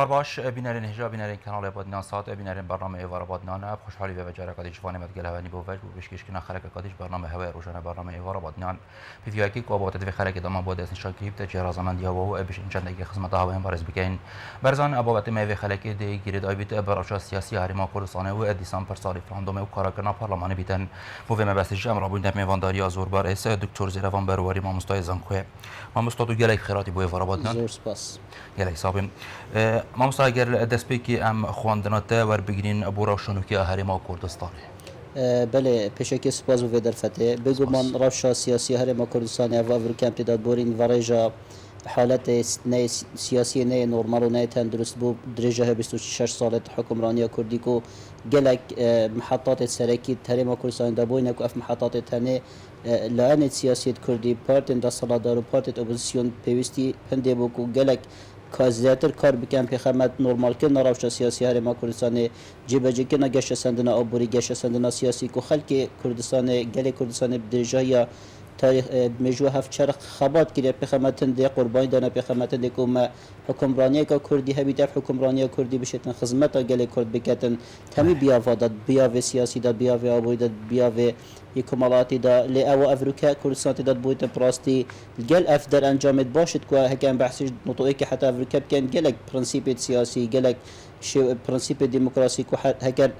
روزگار باش بینرین هجا بینرین کانال بادنان ساعت بینرین برنامه ایوار بادنان اب خوشحالی و جاره کادی جوانی مدگل هوانی بو وجه بشکش کنا خلق کادیش برنامه هوای روزانه برنامه ایوار بادنان فيديوهاكي كوابات في خلق دمان بود اسن شاكيب تجار زمان ديا و بش ان چند خدمت ها هم بارز بكين برزان ابوات ما في خلق دي گرید آیبیت براشا سیاسی هریما کردستان و دیسامبر سال فرندوم و کاراکرنا پارلمان بیتن بو و بس جام را بوند میوانداری ازوربار اس دکتر زیروان برواری ما مستای زنکو ما مستادو گلک خیراتی بو ایوار بادنان زور سپاس گلک صابم ما مستاگر دسپیکی ام خواندنات ور بگیرین بورا شنوکی هریما کردستان بله پیشکی سپاس و درفته بگو من روش سیاسی هرما کردستان و افریقا امتداد بورین ورجا حالت نه سیاسی نه نرمال و نه تندرست بو درجه 26 سالت حکمرانی کردی کو گلک محطات سرکی هرما کردستان دابوین کو اف محطات تنه لعنت سیاسی کردی پارتن دا سالادار و پارت اپوزیسیون پیوستی هنده بو کو گلک کازیاتر کار بکن پیخمت نرمال که نراوش سیاسی هر ما کردستان جیبجی که نگشت سندنا آبوری گشت سندنا سیاسی کو خلک کردستان گل کردستان بدرجه یا تاریخ مجو هفت چرخ خبات کردی پیخمتن دی قربانی دانه پیخمتن دی که ما حکمرانی که کردی هبیت حکمرانی کردی بشتن خدمت گل کرد بکتن تمی بیاوادات بیاو سیاسی داد بیاو آبوری داد بیاو یکمالاتی دا لی او افریقا کردستان داد بویت پراستی گل اف در انجامت باشد که هکن بحثی نطوعی که حتی افریقا بکن گلک پرنسیپ سیاسی گلک شو پرنسيب الديمقراطي كو هكر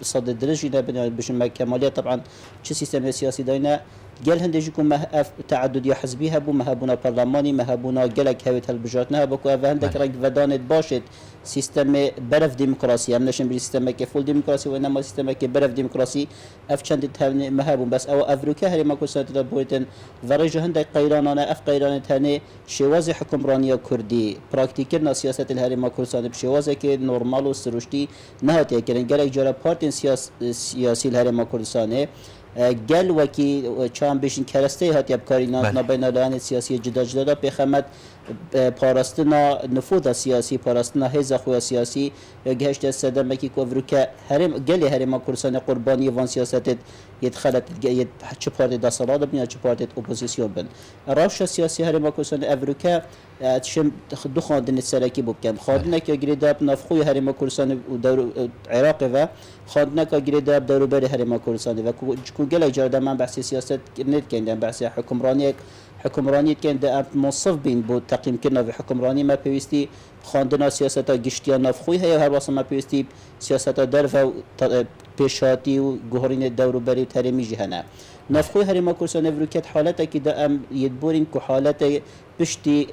صد درجي نبني بشم كماليه طبعا شو سيستم سياسي داينا قال هندجكم ما تعدد يا حزبيها بو مهبونا برلماني مهبونا قالك هوت هالبجاتنا بكو هندك رنگ ودانت باشد سيستم برف ديمقراطي هم نشن سيستم كفول ديمقراطي وانما سيستم كبرف ديمقراطي اف چند مهبون بس او افريقيا هري ما كسات بويتن ورجه هندك قيرانانا اف قيران ثاني شواز حكمرانيه كردي براكتيكنا سياسه الهري ما كسات بشوازه كي نورمال و سروشتي نهات يكرن قالك جرا بارتين سياسي الهري ما كردستانه گل وکی چام بشین کرسته هات یبکاری نبین الان سیاسی جدا جدا پیخمت پاراستنا نفوذ سیاسی پاراستنا هیزا خوی سیاسی گهشت سدم مکی کوفروکه هرم گلی هرم کردستان قربانی وان سیاست يدخلت چه پارت دستالات بنیا چه پارت اپوزیسیون بن روش سیاسی هرم کردستان افریقا شم دو خواندن سرکی بکن خواندن که گریداب نفخوی هرم کردستان و دور عراق و خواندن که گریداب دور بر هرم کردستان و کو گل جرده من بحث سیاست نت کندن بحث حکمرانی کند ده منصف بین بود تقیم کردن و حکمرانی ما پیوستی خواندن سیاست گشتیان نفخوی هی هر واسه ما پیوستی سیاست در و پیشاتی و گهرین دور بری ترمی جهنه نفخوی هرم کردستان افریقا حالت که ده ام یدبورین که حالت پشتی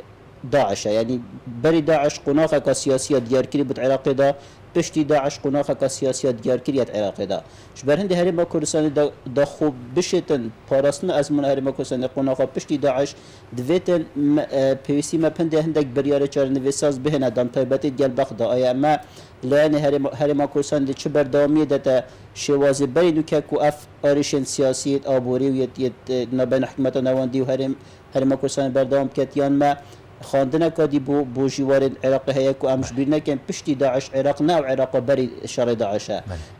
داعش يعني بري داعش قناقة كسياسية ديار كري بالعراق دا بشتي داعش قناقة كسياسية ديار كري العراق دا شبر هندي هرم كردستان دا خوب بشتن بارسنا أزمن هرم كردستان قناقة بشتي داعش دويتن بيسي ما بنده هندك بريارة چار نويساز بهنا دام تايبتي ديال بغدا أي أما لأن هرم كردستان دي چبر دامية داتا شوازي برينو كاكو اف أريشن سياسية آبوري ويت نبين حكمة نواندي وهرم كردستان بردام كتيان ما خواندنا کادی بو جوار العراق هيا كو امش بيرنا كان بشتي داعش عراق ناو عراق بري شر داعش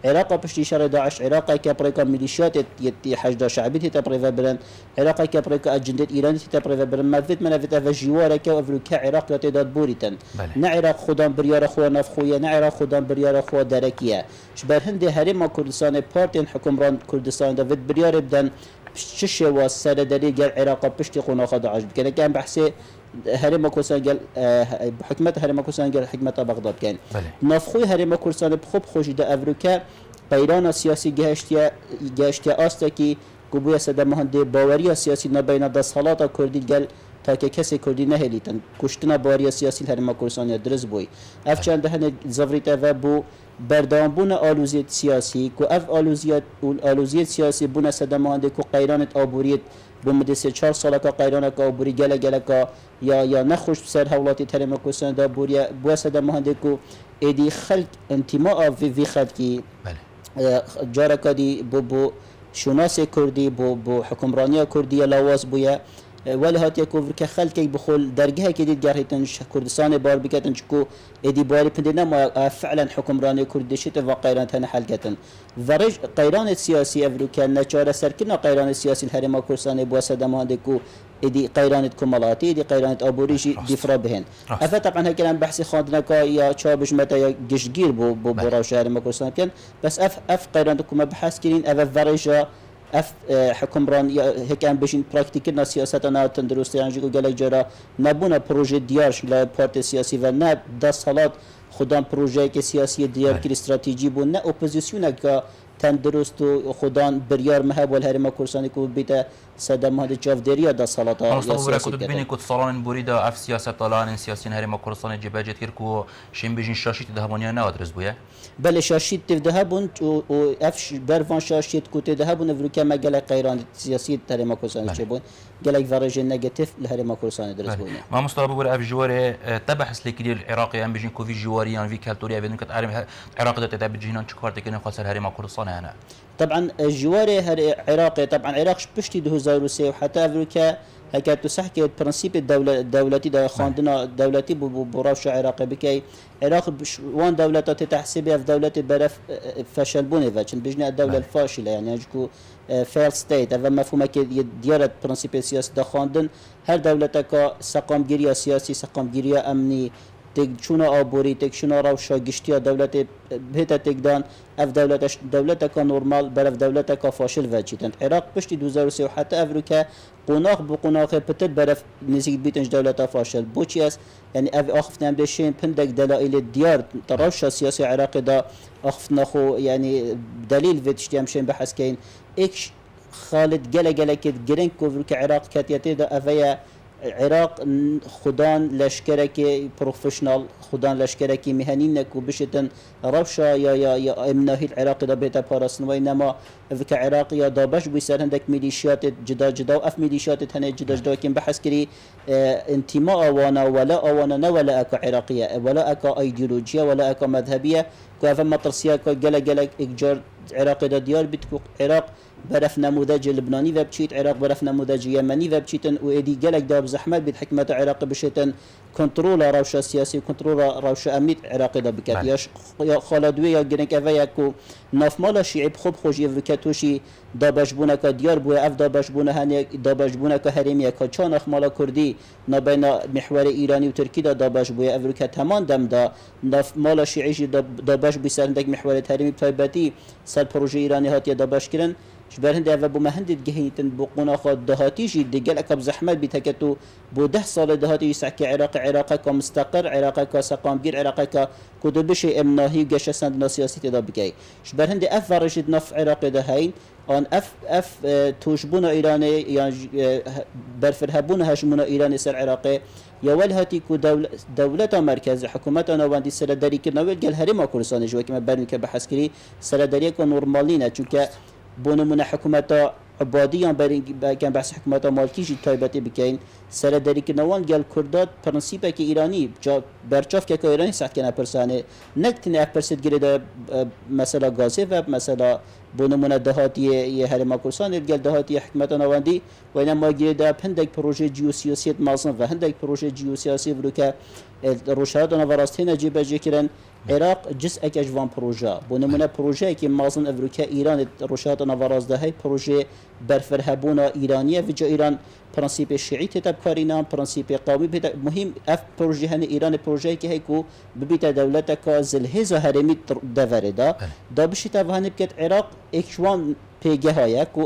عراق بشتي شر داعش عراق كبريكا ميليشيات يتي حشد شعبيتي تبريفا برن عراق كبريكا اجندة ايران تبريفا برن ما فيت من فيت جوار كافريكا عراق يتداد بوريتن نا عراق خدام بريار خو نفخويا نا عراق خدام بريار خو دركيه شبر هندي هرم كردستان بارتين حكمران كردستان دافيد بريار بدن شش واسره دليل قال عراق بشتي قناخ داعش كان بحثي هرم كردستان قال حكمة هرم كردستان قال حكمة بغداد كان نفخوي هرم كردستان بخوب خوش دا افريقيا قيران سياسي جهشتيا استكي قبويا سدا مهندي باوريا سياسي نبين دا صلاة كردي قال تاكي كسي كردي نهليتن كشتنا باوريا سياسي هرم كردستان درز بوي اف چند هن زفريتا وبو بردام بونا آلوزيت سياسي كو اف آلوزيت سياسي بونا سدا مهندي كو قيرانت آبوريت بمدة 4 ساله که قیرانه که بوری گله که یا نخوش سر حولات ترم کوسن دا بوریا بوسد مهنده کو ادی خلق انتماء وی خلق کی جاره کدی بو شناس کردی بو حکمرانی کردی لواز بویا ولی هاتیه کوفر که خلکی بخول درگه که دید گرهیتن کردستان بار بکتن چکو ادی باری پندنا ما فعلا حکمرانی کردشیت و قیران تن حل کتن ورج قیران سیاسی افرو که نچاره سرکنا قیران سیاسی الهرم کردستان بواسطه مانده کو ادی قیرانت کمالاتی ادی قیرانت آبوریجی دیفرا بهن افت طبعا هکلام بحث خواندنکا یا چابش متا یا گشگیر بو برا شهر مکرستان کن بس اف قیرانت کم بحث کرین اف ورجا اف حکمران یا هکام بشین پراکتیکنا سیاست انا تندرستی انجی کو گله جرا نبونا پروژه دیارش ل پارت سیاسی و نه 10 سالات خودم پروژه که سیاسی دیار کی استراتژی بو نه اپوزیسیون که تندرست و خودان بریار مهب والهرم کردستان کو بیت صدام هذا جاف دریا 10 سالات یا سیاسی ببینید که سالان بوریدا اف سیاست طالان سیاسی هرم کردستان جبهه کرد شیم بجین شاشیت دهمانیا نه آدرس بوده بله شاشیت دهبون و اف برفان شاشیت کوت دهبون افریقا مگل قیران سیاسی هرم کردستان چه بون گلک ورژن نگاتیف لهرم کردستان درس بونه ما مصطفى بقول اف جوار تبحث لكرير العراقي ام بجين كوفي جواريان في كالتوريا بينك تعرف العراق ده تتابع جينان شكارت كنا خاص الهرم كردستان هنا طبعا الجوار العراقي طبعا العراق بشتي 2003 وحتى افريقيا هكذا تحكي برنسيب الدولة دولتي ده خاندنا دولتي براش عراقي بكي عراق وان دولتات تحسبها في دولة برف فشل بوني فاشل بجنا الدولة الفاشلة يعني اجكو فيل ستيت هذا مفهوم كي ديارة برنسيب السياسي ده خاندن هر دولتك سقام جريا سياسي سقام جريا امني تك شنو آبوری تك شنو روشا گشتیا دولت بهتا تکدان اف دولتك نورمال برف دولتك فاشل وجیدن عراق پشتی 2003 حتی افریقا قناق بقناق پتر برف نزیک بیتنج دولت فاشل بوچی است يعني اف اخفتنا بشين بندق دلائل الديار تروشا سياسي عراق دا اخفتنا خو يعني دليل فيتشتيام شين بحث كاين اكش خالد جلا كد جرين كوفر كعراق كاتيتي دا افيا عراق خدان لشکرکی پروفشنال خدان لشکرکی مهنینک و بشتن روشا یا امناهی العراقی دا بیتا پاراستن و اینما فک عراقی یا دابش بوی سر هندک میلیشیات جدا و اف میلیشیات هنه جدا کن بحث کری انتماء آوانا ولا آوانا نه ولا اکا عراقیه ولا اکا ایدئولوژیه ولا اکا مذهبیه که اف مطرسیه که گل اکجار عراقی دا دیار بیت که عراق برف نموذج لبناني وبشيت عراق برف نموذج يمني وبشيتن وادي جلك داب زحمه بالحكمه عراق بشيتن كنترول روشه سياسي كنترول روشه امنيت عراق دا بكات يا خالدوي يا جنك افياكو ناف مالا شعب خوب خوش يفركاتوشي دابش بونك ديار بو اف دابش بونه هن دابش بونك هرميه كچان اخمالا كردي ما بين محور ايراني وتركي دا دابش بو افريكا تمام دم دا ناف مالا شيعي دابش بيسندك محور هرمي بتايبتي سال بروجي ايراني هات دابش كرن شبر هندي أفا بمهندد جهيتن بقونا خد دهاتي جي دجال أكب زحمة بتكتو بده سال دهاتي يسعك عراق كمستقر عراق كسقامجير عراق كدل بشيء امناهي وجش سند سياسي تدا بكي شبر هندي أف ورشد نف عراق دهين آن اف توشبونا إيراني يعني برفرهبونا هجمونا إيراني سر عراقي يا ولهاتي كو دولة مركز حكومة نواندي سرداري كنا ويل هرم كردستان جوا كما برن كبحث كري سرداري كو نورمالينا چونك بونمون حكومة عباديان كان بحث حكومة مالكيجي تايبتي بكين سرداري كنوان قال كردات برنسيبه كإيراني برچاف كا إيراني ساعت كنا برسانه نكتني أبرسد جريدا مثلا غازي مثلا بونمون دهاتي هرم كردستان قال دهاتي حكومة نواندي وإنما جريدا هندك بروجي جيوسياسية مازن وهندك بروجي جيوسياسي بروكا روشهات نوراستين جيبه جيكرن عراق جزء اجوان بروژه بونمونه بروژه که مازن افریقا ایران روشات نوراز ده های پروژه برفرهبونا ایرانیه و جا ایران پرنسیپ شیعی تبکارینا پرنسیپ قومی مهم اف پروژه هن ایران پروژه که هیکو ببیت دولت کا زلهز هرمی دورده دا بشی توهن بکت عراق اکوان پیگه های کو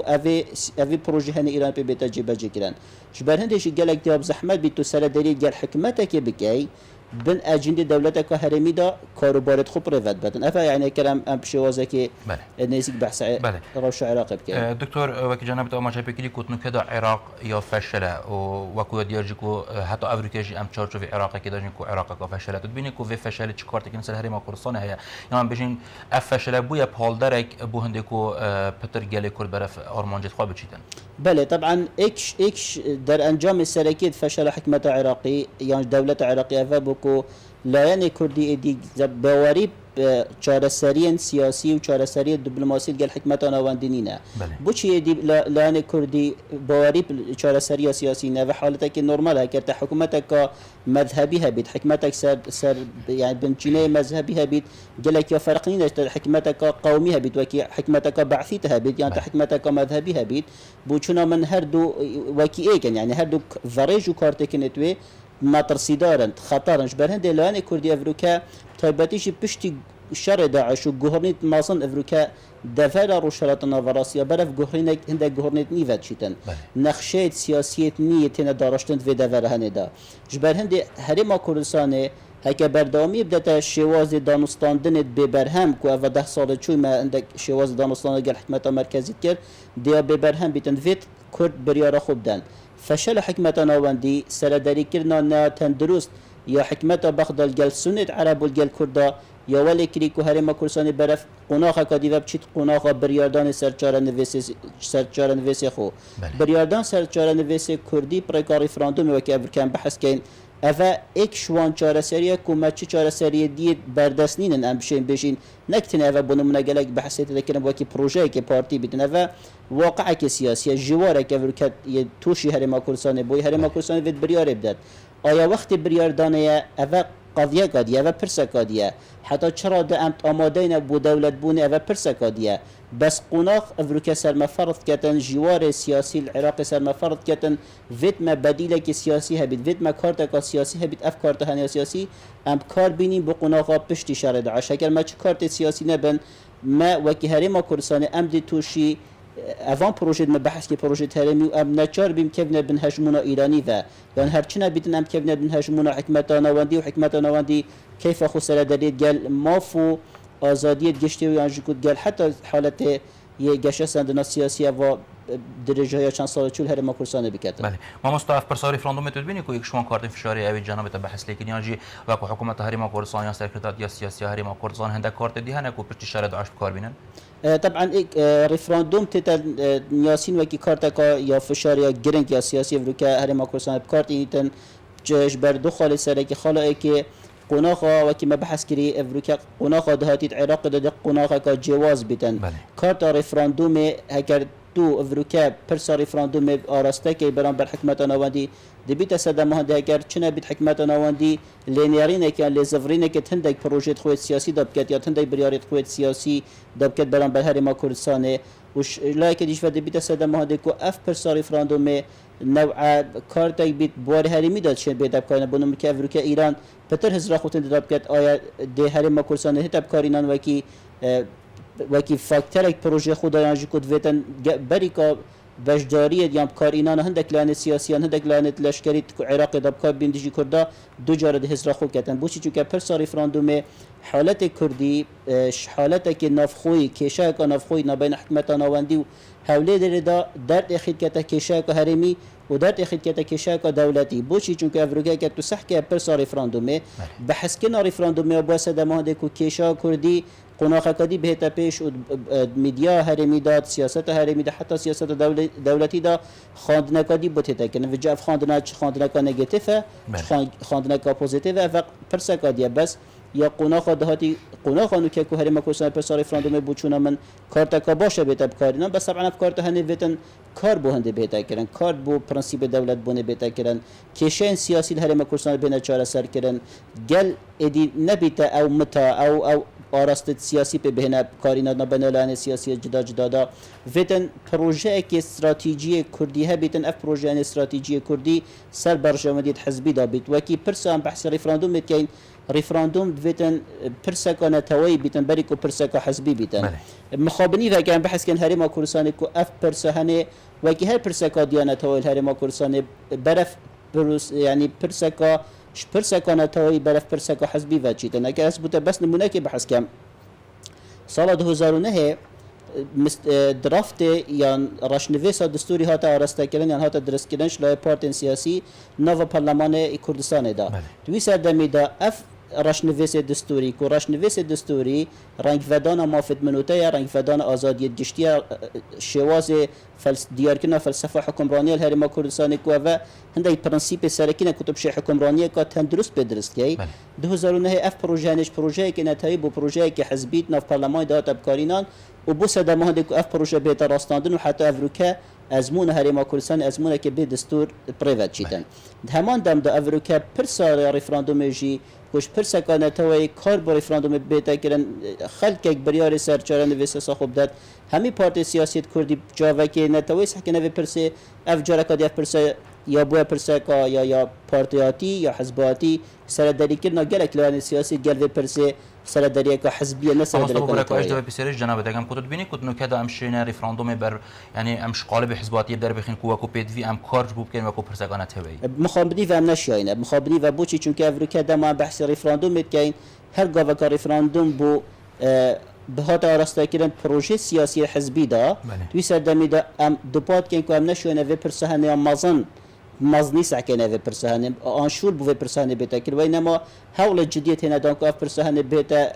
اوی پروژه هن ایران پی بیت جیبه جیکرن شبر هندش گلک دیاب زحمت بی تو سر دلیل گل حکمت که بکی بن اجنده دولتك هرمي دا كاروبارت خوب رواد بدن افا يعني كلام ام بشوازه كي نيزك بحث روش عراق بكي دكتور وكي جناب ما جاي بكري كنت كذا عراق يا فشله وكو ديارجكو حتى افريقيا ام تشارج في عراق كده جنكو عراق فشله تبيني كو في فشله تشكارت كن سر هرم كردستان هي يعني بجين اف فشله بو بال درك بو هندكو بتر جالي كل برف ارمانجت خواب بتشيتن بله طبعا اكش در انجام السركيد فشل حكمه عراقي يعني دوله عراقيه فبكو لا يعني كردي دي بواري چارەسەریên siyasî û çarەseriya diplomasî gel hikmeta navendî nîne. Boçiyê dî lanê Kurdî bawerî çarəseriya siyasî ne ve haletekî normal heke te hikûmeteka mezhebî hebît hikmetek ser yani binçîneyê mezhebî hebît gelek ya ferq nîne te hikmeteka qewmî hebît wekî hikmeteka be'sî te hebît yan te hikmeteka mezhebî hebît bû çûna min her du wekî êken yani her du verêj û kartêkin wê matirsidarin xetarin ji ber hindê lanê Kurdî evrûke taybetî jî piştî şerê Daeş û guhirnî mazin evrûke devera rûşerata naverasiya berev guhirînek hindek guhirnêt nî veçîtin nexşeyê siyasiyê nî têne daraştin vê devera henê da ji ber hindê Herêma Kurdistanê heke berdewamî bidete şêwazê danûstandinê bêberhem ku ev 10 salê çû me hindek şêwazê danûstana gel hikmeta merkezî kir diya bêberhem bîtin vê Kurd biryara xwe bidin فشل حكمة ناوندي سرداري كرنا نا تندرست يا حكمة بخدل جل سنة عرب والجل كردا يا ولي كريكو هرما كرساني برف قناخا كديفا بچيت قناخا برياردان سرچارة نفيسي خو برياردان سرچارة نفيسي كردي بريكا ريفراندوم وكي افركان بحث كين افا اك شوان چارة سريا كوما چي چارة سريا دي بردسنين ام بشين بشين نكتن افا بونو منا گلك بحثيت لكن وكي بروجه كي بارتي بيتن افا واقعك سياسية جوارك افركات توشي هرما كرساني بوي هرما كرساني فيد بريار بدات آیا وقت بریاردانه افا قضیه کادیه و پرسه کادیه حتی چرا ده امت آماده نبود دولت بونه و پرسه کادیه بس قناخ افروکه سرمفرض کتن جوار سیاسی العراق سرمفرض کتن وید ما بدیله که سیاسی هبید وید ما کارتا که سیاسی هبید اف کارتا هنیا سیاسی ام کار بینیم با قناخا پشتی شرد عش اگر ما چه کارت سیاسی نبن ما وکی هرما کردستان ام دی توشی اوان پروژه ما بحث که پروژه هرمی و ام نچار بیم که بن هجمونا ایرانی و یعنی هرچنا بیتن ام که بن هجمونا حکمت نواندی و حکمت نواندی کیف خو سر دارید گل مافو آزادیت گشتی و یعنی کد گل حتی حالت یه گشه سندنا سیاسی و درجه های چند سال چول هرما کردستان بکرد. بله. ما مستعف پرساری فرندوم تدبینی که یک شوان کارت فشاری اوی جناب بحث لیکن یعنی وقت حکومت هرما کردستان یا سرکردات یا سیاسی هرما کردستان هنده کارت دی هنه کو پشت شرط عشق کار بینن. طبعا ريفراندوم تتا ياسين وكي كارتكا يا فشار يا جرنك يا سياسي افريكا هرما كورسان بكارتي تن جش بردو خالي سرك خلائك قناخا وكي ما بحث كري افريكا قناخا دهاتي العراق ده قناخا كجواز بتن كارتا ريفراندوم هكر تو افريكا برسا ريفراندوم ارستكي بران بر حكمه نواندي دبيت سدا ما هدا اگر چنه بيت حكمت نواندي لينيرين كان لزفرين كت هندك بروجيت خويت سياسي دبكت يا هندك برياريت خويت سياسي دبكت بران بهر ما كردستان وش لايك ديش فد بيت سدا ما هدا كو اف برسا ريفراندوم نوع كارتاي بيت بور هرمي داد شن بيت كان بنم كافريكا ايران بتر هزرا خوتن دبكت ايا ده هر ما كردستان هتب كارينان وكي فاكترك بروجي خدا يانجي كود فيتن بريكا بجدارية يام كارينان هندك لانة سياسيان هندك لانة لشكري عراقي دبكار بين ديجي كردا دو جارد هزرا خو كتن بوشي چوكا پرسا ريفراندوم حالت كردي حالتك نافخوي كيشاك نافخوي نبين حكمتا ناواندي هولي دردا درد اخيد كتا كيشاك هرمي ودرد اخيد كتا كيشاك دولتي بوشي چونك افروكا كتو سحكا پرسا ريفراندوم بحث كنا ريفراندوم وباسا دماده كو كيشا كردي قناخ کدی بهتا پیش و میدیا هرمی داد سیاست هرمی داد حتی سیاست دولتی دا خواندن کدی بوده کنه و جاف خواندن کا نگاتیفه خواندن کا پوزیتیو و پرسا کدی بس یا قناخ دهاتی قناخ انو که کو هرما کوسان پرسا رفراندوم بوچونا من کارت کا باشه بهتا بکارینا بس طبعا کارت هنی ویتن کار بو هنده بهتا کردن کار بو پرنسیپ دولت بونه بهتا کردن کشین سیاسی هرما کوسان بین چاره سر کردن گل ادی نبیتا او متا او آراست سیاسی به بهنه کارینا نبنالان سیاسی جدا دا ویتن پروژه که استراتژی کردی ها بیتن اف پروژه استراتژی کردی سر برجامدیت حزبی دا بیت وکی پرسا بحث رفراندوم بیتین رفراندوم ویتن پرسا کانه توی بیتن بریکو پرسا کا حزبی بیتن مخابنی و کان بحث کن هرما کردستان کو اف پرسا هنه وکی هر پرسا کا دیانه توی هرما کردستان برف يعني برسكا برسكا نتاوي برف برسكا حزبي وجيت انا كاسبوت بس نمونه كي بحث كم سال 2009 درافت يعني راشنويسا دستوري هاتا ارستا كلن يعني هاتا درس كلن شلای پارتن سیاسی نو پارلمان کردستان دا دوی سر دمی دا اف رشنویس دستوری کو رشنویس دستوری رنگ ودان مافد منوته رنگ ودان آزادی گشتی شواز دیار کنا فلسفه حکمرانی الهرم کردستان کو و هندای پرنسیپ سرکینه کتب شه حکمرانی کا تندرست بدرست کی 2009 اف پروژه که نتایی بو پروژه که حزبیت ناف پارلمان داد ابکارینان و بو صدمه هندی کو اف پروژه بیت راستاندن و حتی افریقا ازمون هرم کردستان ازمونه که به دستور پریوت چیدن همان دم دا افریقا پرسا رفراندوم جی کش پرسا کانه توی کار با رفراندوم بیت کردن خلق یک بریار سرچاره نویسه خوب داد همی پارتی سیاسی کردی جاوه که نتوی سحک نوی پرسه اف جاره کادی اف پرسه یا بو پرسه کا یا پارتیاتی یا حزباتی سرداری کردن گلک لوان سیاسی گلوی پرسه سرداری کا حزبیه نه سرداری کنه اجازه دو بسیارش جناب دگم کدت بینی کد نکته امشینه رفراندوم بر یعنی امش قالب حزباتی در بخین کو پدوی ام کارج بوب کن و کو پرسگانه توی مخابری و ام نشاینه مخابری و بوچی چون که افریقا دما بحث رفراندوم کین هر گاوا کا رفراندوم بو به هات آراسته کردن پروژه سیاسی حزبی دا توی سردمی دا ام دوپات کن که ام نشاینه و پرسهنه ام مازنی سعکنه و پرسهنه آنشول بو و پرسهنه بیتا کرد و اینما حول جدیت هنه دان که اف پرسهنه بیتا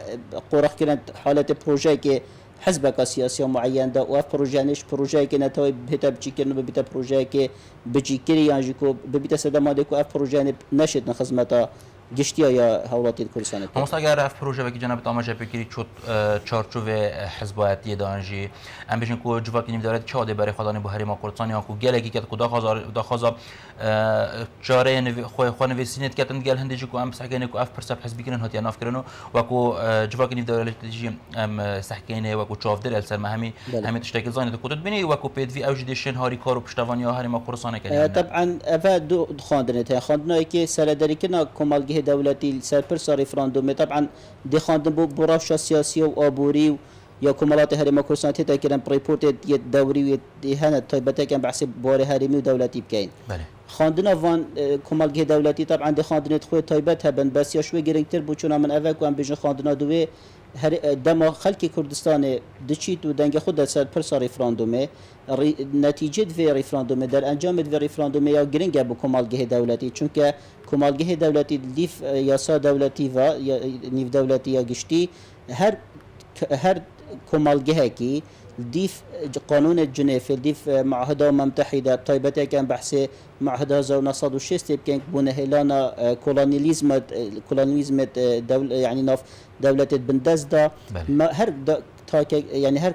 قرخ کردن حالت پروژه که حزب سیاسی معین دا و اف پروژه نش پروژه که نتوی بیتا بچی کردن و بیتا پروژه که بچی کری یعنی کو بیتا صدماده که اف پروژه نشد نخدمتا گشتی یا حوالاتی کردستان. همست اگر اف پروژه وکی جناب تاماجه بکری چود چارچوب حزبیتی دانجی ام بچین کو جواب کنیم دارد چه عده برای خدانی بو هرم کردستان یا کو گلگی که کدا خزا جاره خو نویسینت کتن گل هندی کو ام سحکینه کو اف پرسپ حزبی کنن هات یا ناف کرنو و کو جواب کنیم دارد تجی ام سحکینه و کو چاف در السر همی تشتکل زانه کدت بینی و کو پدوی اوجدشن هاری کارو پشتوانی یا هرم کردستان کنن. طبعا اف دو خواندنه خواندنایی که سرداری کنا کمالگی دولتی سرپرس رفراندوم طبعا دی خواندن بو رافشا سیاسی و آبوری یا کمالات هرم کردستان تا کردن ریپورت دوری و هنه تایبته کن بحث بار هرمی و دولتی بکین. خواندن وان کمالگی دولتی طبعا دی خواندن خود تایبت هبن بس یا شوی گرینگتر بو چون من اول کوم بجن خواندن دوی دما خلق کردستان دچیت و دنگ خود سرپرس رفراندومه نتیجه و رفراندوم در انجام و رفراندوم یا گرینگ ابو کمالگه دولتی چون که کمالگه دولتی لیف یاسا دولتی و نیو دولتی یا گشتی هر کمالگه کی دیف قانون جنیف دیف معاهده متحده طیبته کن بحث معاهده 1906 بکن بونه هلانا کولونیلیزم یعنی ناف دولت بندزدا هر یعنی هر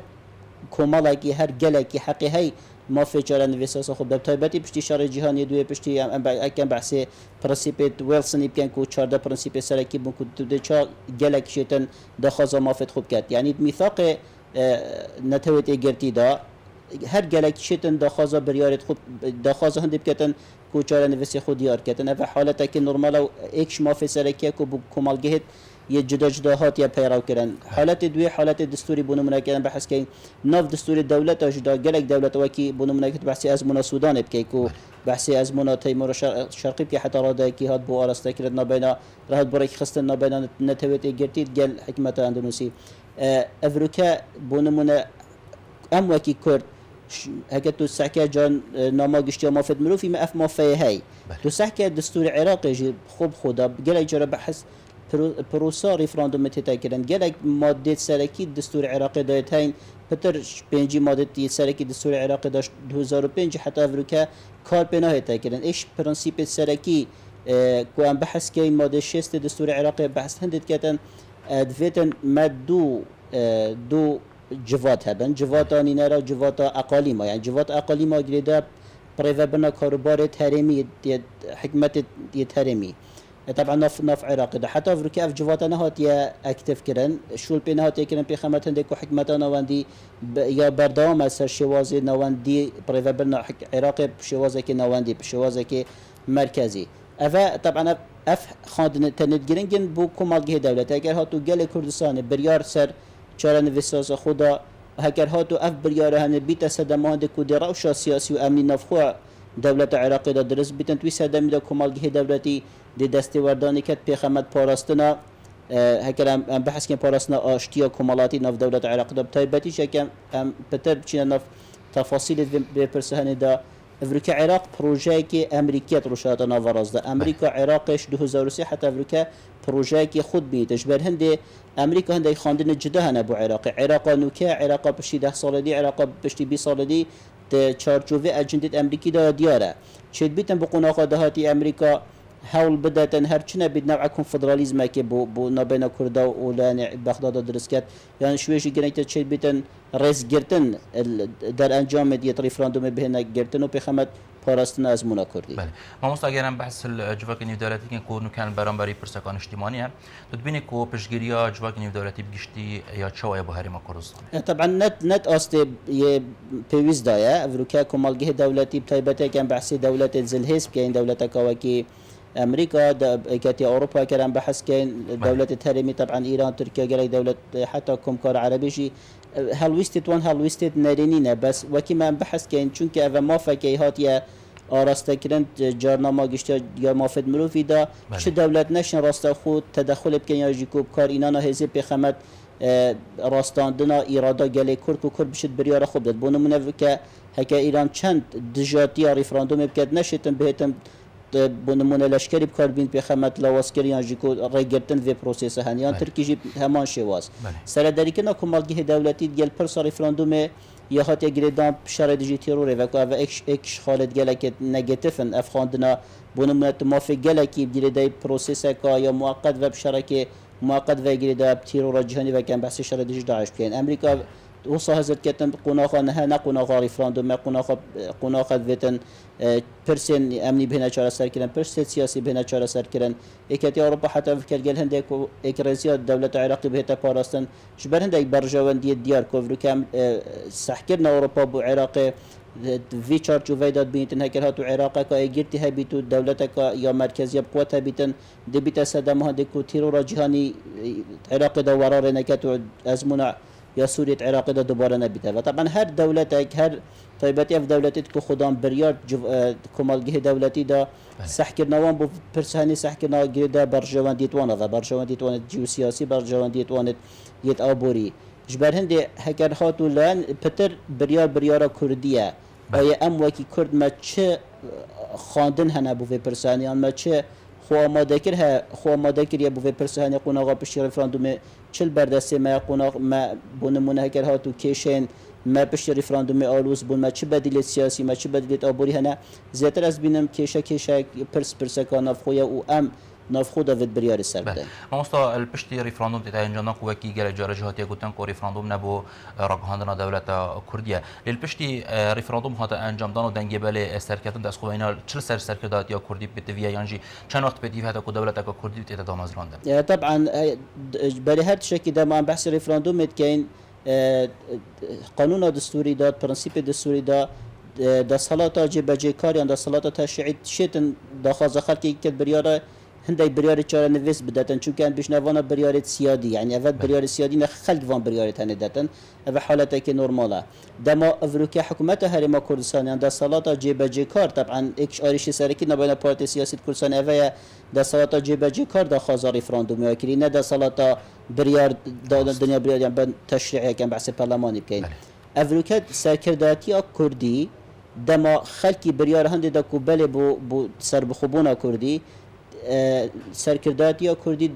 کمالکی هر گلکی حقی های ما فجار نویساس خوب در طیبتی پشتی شار جهانی دوی پشتی اکن بحث پرنسیپ ویلسونی بکن کو 14 پرنسیپ سرکی بون کو دو چا گلک شیتن دخوازا مافت خوب کرد یعنی میثاق نتویت گرتی دا هر گلک شیتن دخوازا بریارت خوب دخوازا هندی بکتن کو چار نویسی خود دیار کردن و حالت که نرمال و ایکش مافت سرکی کو بو کمالگهت یه جدا هات یا پیرو کردن حالت دوی حالت دستوری بونو منکردن بحث که ناف دستور دولت جدا گلک دولت وکی بونو منکرد بحث از منا سودان بکی کو بحث از منا تیمور شرقی که حتی راده کی هات بو آراسته کرد نابینا راحت برای خستن نابینا نتویت گرتید گل حکمت اندونوسی افریقا بونو منا ام وکی کرد اگه تو سحکه جان نامه گشتی مافد مروفی ما اف مافیه هی تو سحکه دستور عراقی جی خوب خدا گلک جرا بحث پروسا رفراندوم تکردن گلک ماده سرکی دستور عراقی دایت هین پتر 5 ماده سرکی دستور عراقی داشت 2005 حتی افریقا کار پناه تکردن ایش پرنسیپ سرکی کو ام بحث کی ماده 6 دستور عراقی بحث هندت کردن دویتن دو جوات هبن جوات آنینارا جوات اقالی ما یعنی جوات اقالی ما گریده پریوبنا کاروبار تحریمی حکمت تحریمی طبعا ناف عراقي ده حتى افريقيا في جواتنا هات يا اكتف كرن شو البينا هات كرن بخمت عندك حكمتنا واندي يا بردوام سر شوازي نواندي بريفبلنا عراقي بشوازك نواندي بشوازك مركزي افا طبعا اف خاندن تندگرنگن بو کمالگه دولت اگر هاتو گل کردستان بریار سر چارن وساس خدا اگر هاتو اف بریار هن بیت صدمات کودرا و سیاسی و امنی نفخو دولت عراقی دا درست بیتن توی صدمی دا کمالگه دولتی دی دستوردانی کت پیخمت پاراستنا هکر ام بحث کن پاراستنا آشتیا کمالاتی ناف دولت عراق دا بتایبتی شکم ام پتر بچین ناف تفاصیل بپرسهنی دا افریقا عراق پروژه که امریکیت روشات ناوراز ده امریکا عراقش 2003 حتی افریقا پروژه که خود بیتش بر هنده امریکا هنده خواندن جدا هنه بو عراق نوکه عراق پشتی 10 سال دی عراق پشتی 20 سال دی چارچوبه اجندت امریکی دا دیاره چید بیتن بقناقا دهاتی امریکا حول بدأت هرچنه بنوع کنفدرالیزم که بو نابینا کردا و لان بغداد درست کرد یعنی شویشی گرایت چه بیتن رئیس گرتن در انجام دیت ریفراندوم بهنه گرتن و پیخمت پاراستن از مونا کردی. بله. ما مستعجرم بحث الجواك الدولتي كان كونو كان برامبري برسكان اجتماعية تدبيني كو بشجريا جواك الدولتي بجشتي يا تشوا يا بهاري ما كردستان. طبعا نت أصل بيوز دايا أفريقيا كمالجه دولتي بتايبته كان بحث دولة زلهيس كاين دولة كواكي امريكا كاتي اوروبا كلام بحث كاين دولة تهرمي طبعا ايران تركيا قال دولة حتى كمكار عربي شي هل ويستت وان هل ويستت نارينينا بس وكما بحث كاين چونك اف ما فكي هاتيا آراستکرند جارنامه گشته یا مافد مروفی دا چه دولت نشن راست خود تدخل بکن یا جیکوب کار اینانا هزی پیخمت راستاندنا ایرادا گلی کرد و کرد بشد بریار خوب داد بونمونه که هکا ایران چند دجاتی ریفراندوم بکد نشتن بهتم بونمونه لشکری بکار بین پیخمت لواسکری یا جیکو ریگرتن و پروسیس هنیان ترکی جی همان شواز سرداری که کمالگی دولتی گل پرس ریفراندوم یا هات گریدام شر دیجیتال رو و اکش خالد گلک نگاتیفن افغاندنا بونمونه موافق گلکی گریدای پروسیس کا یا موقت و بشرکه موقت و گریدا تیرور جهانی و کم بحث شر دیجیتال داعش کن امریکا وصل هذا الكتن قناخ نه نقناخ ريفراندوم قناخ وتن پرسن امنی بهنا چاره سر کردن پرسن سیاسی بهنا چاره سر کردن اکتی اروپا حتی فکر گل هندک اکرازیات دولت عراقی بهتا پاراستن جبر هندک برجواندی دیار کوفرو کم سحکرنا اروپا بو عراق في چارچو ویداد بینتن هکر هاتو عراق کا ایگرتی هبیتو دولت کا یا مرکزی قوت هبیتن دبیت صدام ها دکو تیرور جهانی عراق دا ورار نکتو ازمنا یا سوریه عراق دا دوباره نبیته و طبعا هر دولت هر طیبتی اف دولتی که خودم بریار کمالگه دولتی دا سحکر نوان بو پرسانی سحکر نوان دا برجوان دیتوانه و برجوان دیتوانه جیوسیاسی برجوان دیتوانه یت آبوری جبر هندی هکر هاتو لان پتر بریار کردیه آیا ام وکی کرد ما چه خواندن هنه بو پرسانیان ما چه خو آماده کر یا بو پرسانی قناقا پشتی ریفراندوم چل بردسته ما قناق ما بونمونه هکر هاتو کشن ما پشتی ریفراندوم آلوز بون ما چه بدیل سیاسی ما چه بدیل آبوری هنه زیادتر از بینم کشه پرسکا نفخویا و ام نافخو داود بریار سر بده. ما مستا البشتي ريفراندوم تاع انجانا كوكي جل جارجات يقولون كو ريفراندوم نبو رقهاندنا دولة كردية. للبشتي ريفراندوم هذا انجام دانو دنگي بالي سركتن داس خوينا چل سركردات يا كردي بتويا يانجي چند وقت بدي هذا كو دولة كردي تاع دامازرانده. طبعا بالي هر شكل ده ما بحث ريفراندوم كاين قانون دستوري داد برنسيب دستوري دا دا صلاة جبجي كاريان دا صلاة تشريع شيتن دا خاز خلقي كد بريارة هندي بريارة چاره نویس بداتن چون كان بيشنوانا بريارة سيادي يعني اول بريارة سيادي نه خلق وان بريارة هنه داتن اول حالته که نورماله دما افریقا حکومت هرما کردستان دا صلاة جبجي كار طبعا اكش آريشي سركي نبانا بارتي سياسي كردستان اوه دا صلاة جبجي كار دا خاز ريفراندوم ياكري نه دا صلاة بريار دا دنيا بريار يعني بن تشريعي كان بحث برلماني بكين افریقا سرکرداتی کردی دما خلقی بریار هنده دا کوبله بو سر بخوبونا کردی سرکرداتی کردی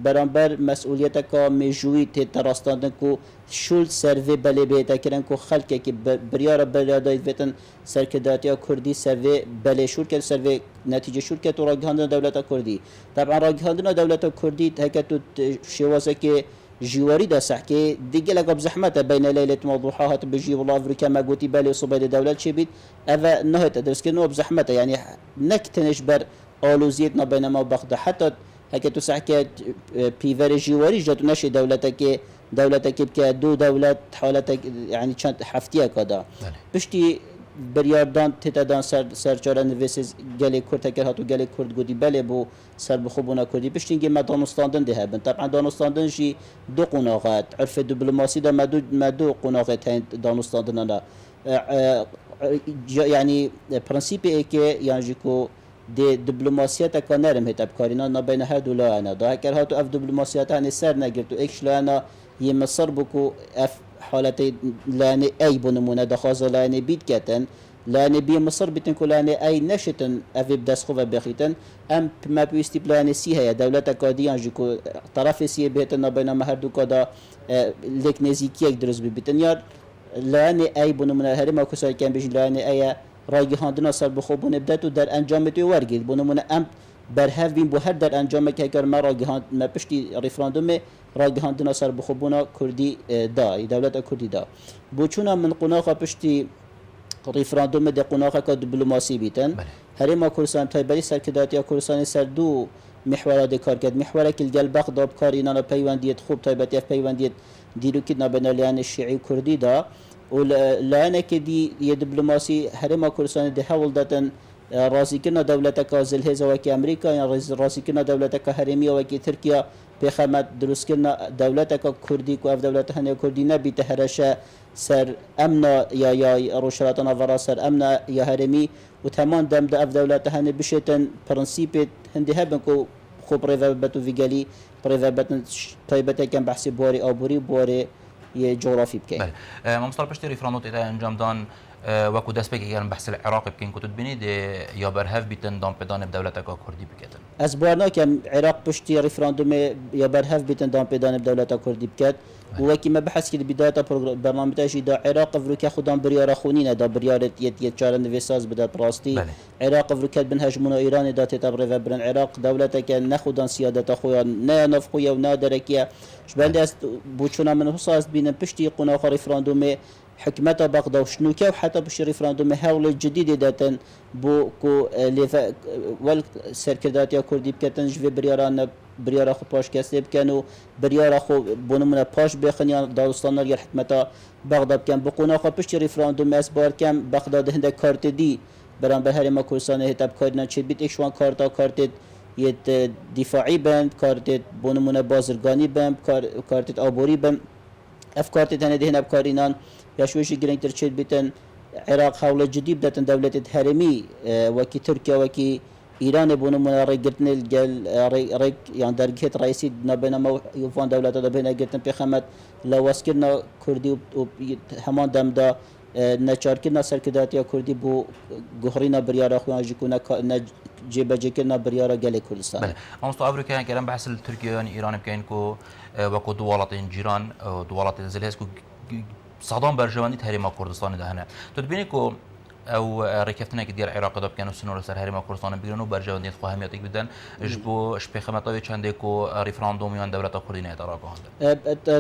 برانبر مسئولیت کا میجوی تراستاندن کو شول سروی بله بیت کردن کو خلقی که بریار بلادایت وتن سرکرداتی کردی سروی بله شول که سروی نتیجه شول که تو راگهاندن دولت کردی طبعا راگهاندن دولت کردی هکتو شوازه که جواري دا سحكي ديجي لقب زحمته بين ليلة موضوعات بيجي والله أفريقيا ما قوتي بالي صوبة الدولة شبيت أفا نهت أدرس كنوب زحمته يعني نكتنش بر آلوزيتنا بينما بغدا حتى هكا تسحكي بيفر جواري جاتو نشي دولتك بكا دو دولة حالتك يعني كانت حفتية كذا بشتي بریاردان تدان سرچاره نویسز گلی کرد اگر هاتو گلی کرد گودی بله بو سر بخوبونا کردی بشتینگی ما دانستاندن ده هبن طبعا دانستاندن جی دو قناقات عرف دیپلماسی دا ما دو قناقات هند دانستاندن انا يعني برنسيبي ايكي يعني كو دي دبلوماسيات كانرم هتاب كارينا نبين هادو لا انا دا هكر هاتو اف دبلوماسيات هاني سر نگرتو اكش لا انا يمصر بكو اف حالتي لاني اي بنمونه دخاز لاني بيت كتن لانه بی مصر بیتن که لانه ای نشتن اوی بدست خواه بخیتن ام ما پیوستی پلان سی هیا دولت کادیان جو که طرف سی بهتن بینما هر دو کادا لک نزیکی یک درست بیتن یار لانه ای بونو من هرما کسای کم بیش لانه ای رای هاندنا سر بخوبونه بدت و در انجام تو ورگید بونو من ام برهف بین بو هر در انجام که کار ما رای هاند ما پشتی رفراندوم رای هاندنا سر بخوبونه کردی دا دولت کردی دا بوچونا من قناقه پشتی رفراندوم ده قناقه که دیپلماسی بیتن هرما کردستان تایبری سرکرداتی کردستان سر دو محور کار کرد محور که الجلبق داب کار اینا پیوندیت خوب تایبتی پیوندیت دیرو کدنا بین لیان شیعی کردی دا و لانه که دی دیپلماسی هرما کردستان ده حول دادن رازی کردن دولت که زلهز وکی امریکا یا رازی کردن دولت که هرمی وکی ترکیه بخمت درست کردن دولت که کردی که اف دولت هنه کردی نبیت هرشه سر امنا یا روشراتنا ورا سر امنا یا هرمی و تمام دم ده اف دولت هنه بشتن پرنسیپ هنده هبن که خوب ریوابتو ویگلی ریوابتن طایبته کم بحثی بواری آبوری بواری یه جغرافی بکن. بله. ممثل پشتی ریفراندوم ایتا انجام دان وەکو دەست پێکێکیان بەحث العێراق بکەین کە تبینی یا بەرهەف بیتن دامپێدانێ دەولەتێکا کوردی بکەن. ئەس بوار ناکەم عێراق پشتی ریفراندومێ یا بەرهەف بیتن دامپێدانێ دەولەتە کوردی بکات وەکی مە بەحث کرد بدایەتە بەرنامەتەشی دا عێراق ئەڤروکە خوددان بریارە خونینە دا بریارێت یەت چارە نوێساز بدات ڕاستی عێراق ئەڤروکەت بن هەژمونە ئیرانی دا تێتە بڕێڤە برن عێراق دەولەتێکە نەخودان سیادەتە خۆیان نە نەفخویە و نادەرەکیە شبەندە ئەس بۆچوونە من حساس بینن پشتی قوناخە ریفراندومێ حكمة بغداد وشنوكا وحتى بش ريفراندوم هاول جديد داتن بو كو ليفا والسركردات يا كردي بكتن جوي برياران بريارا خو باش كسب كانوا بريارا خو بونمنا باش بخنيان داستان يا حكمة بغداد كان بقونا خو بش ريفراندوم اسبار كان بغداد هند كارت دي بران بهر ما كورسان هتاب كارنا تشي بيت اكشوان كارتا كارت يت دفاعي بند كارت بونمنا بازرگاني بند كارت ابوري بند افكار تاني دهنا بكارينان يا شويش جرينتر تشيد بيتن عراق حول جديد بدتن دولة هرمي وكي تركيا وكي ايران بونو من ريغتن الجل ريك يعني درجه رئيسي بينما يوفان دولة بين جرتن بخمت لو اسكرنا كردي همان دمدا نچاركنا سركداتيا كردي بو غهرينا بريارا خوان جكونا جيبجكنا بريارا جل كردستان بله امستو افريقيا كلام بحث تركيا يعني ايران بكاين كو وكو دوالتين جيران دوالت زلهس كو صدام برجواني هريما كردستان ده هنا تدبيني كو او ركفتنا ديال العراق داب كانوا سنور سر هريما كردستان بيرنو برجواني خواهمياتك بدن جبو شبي خمطاوي چندكو ريفراندوم يان دولت كردينه تراكو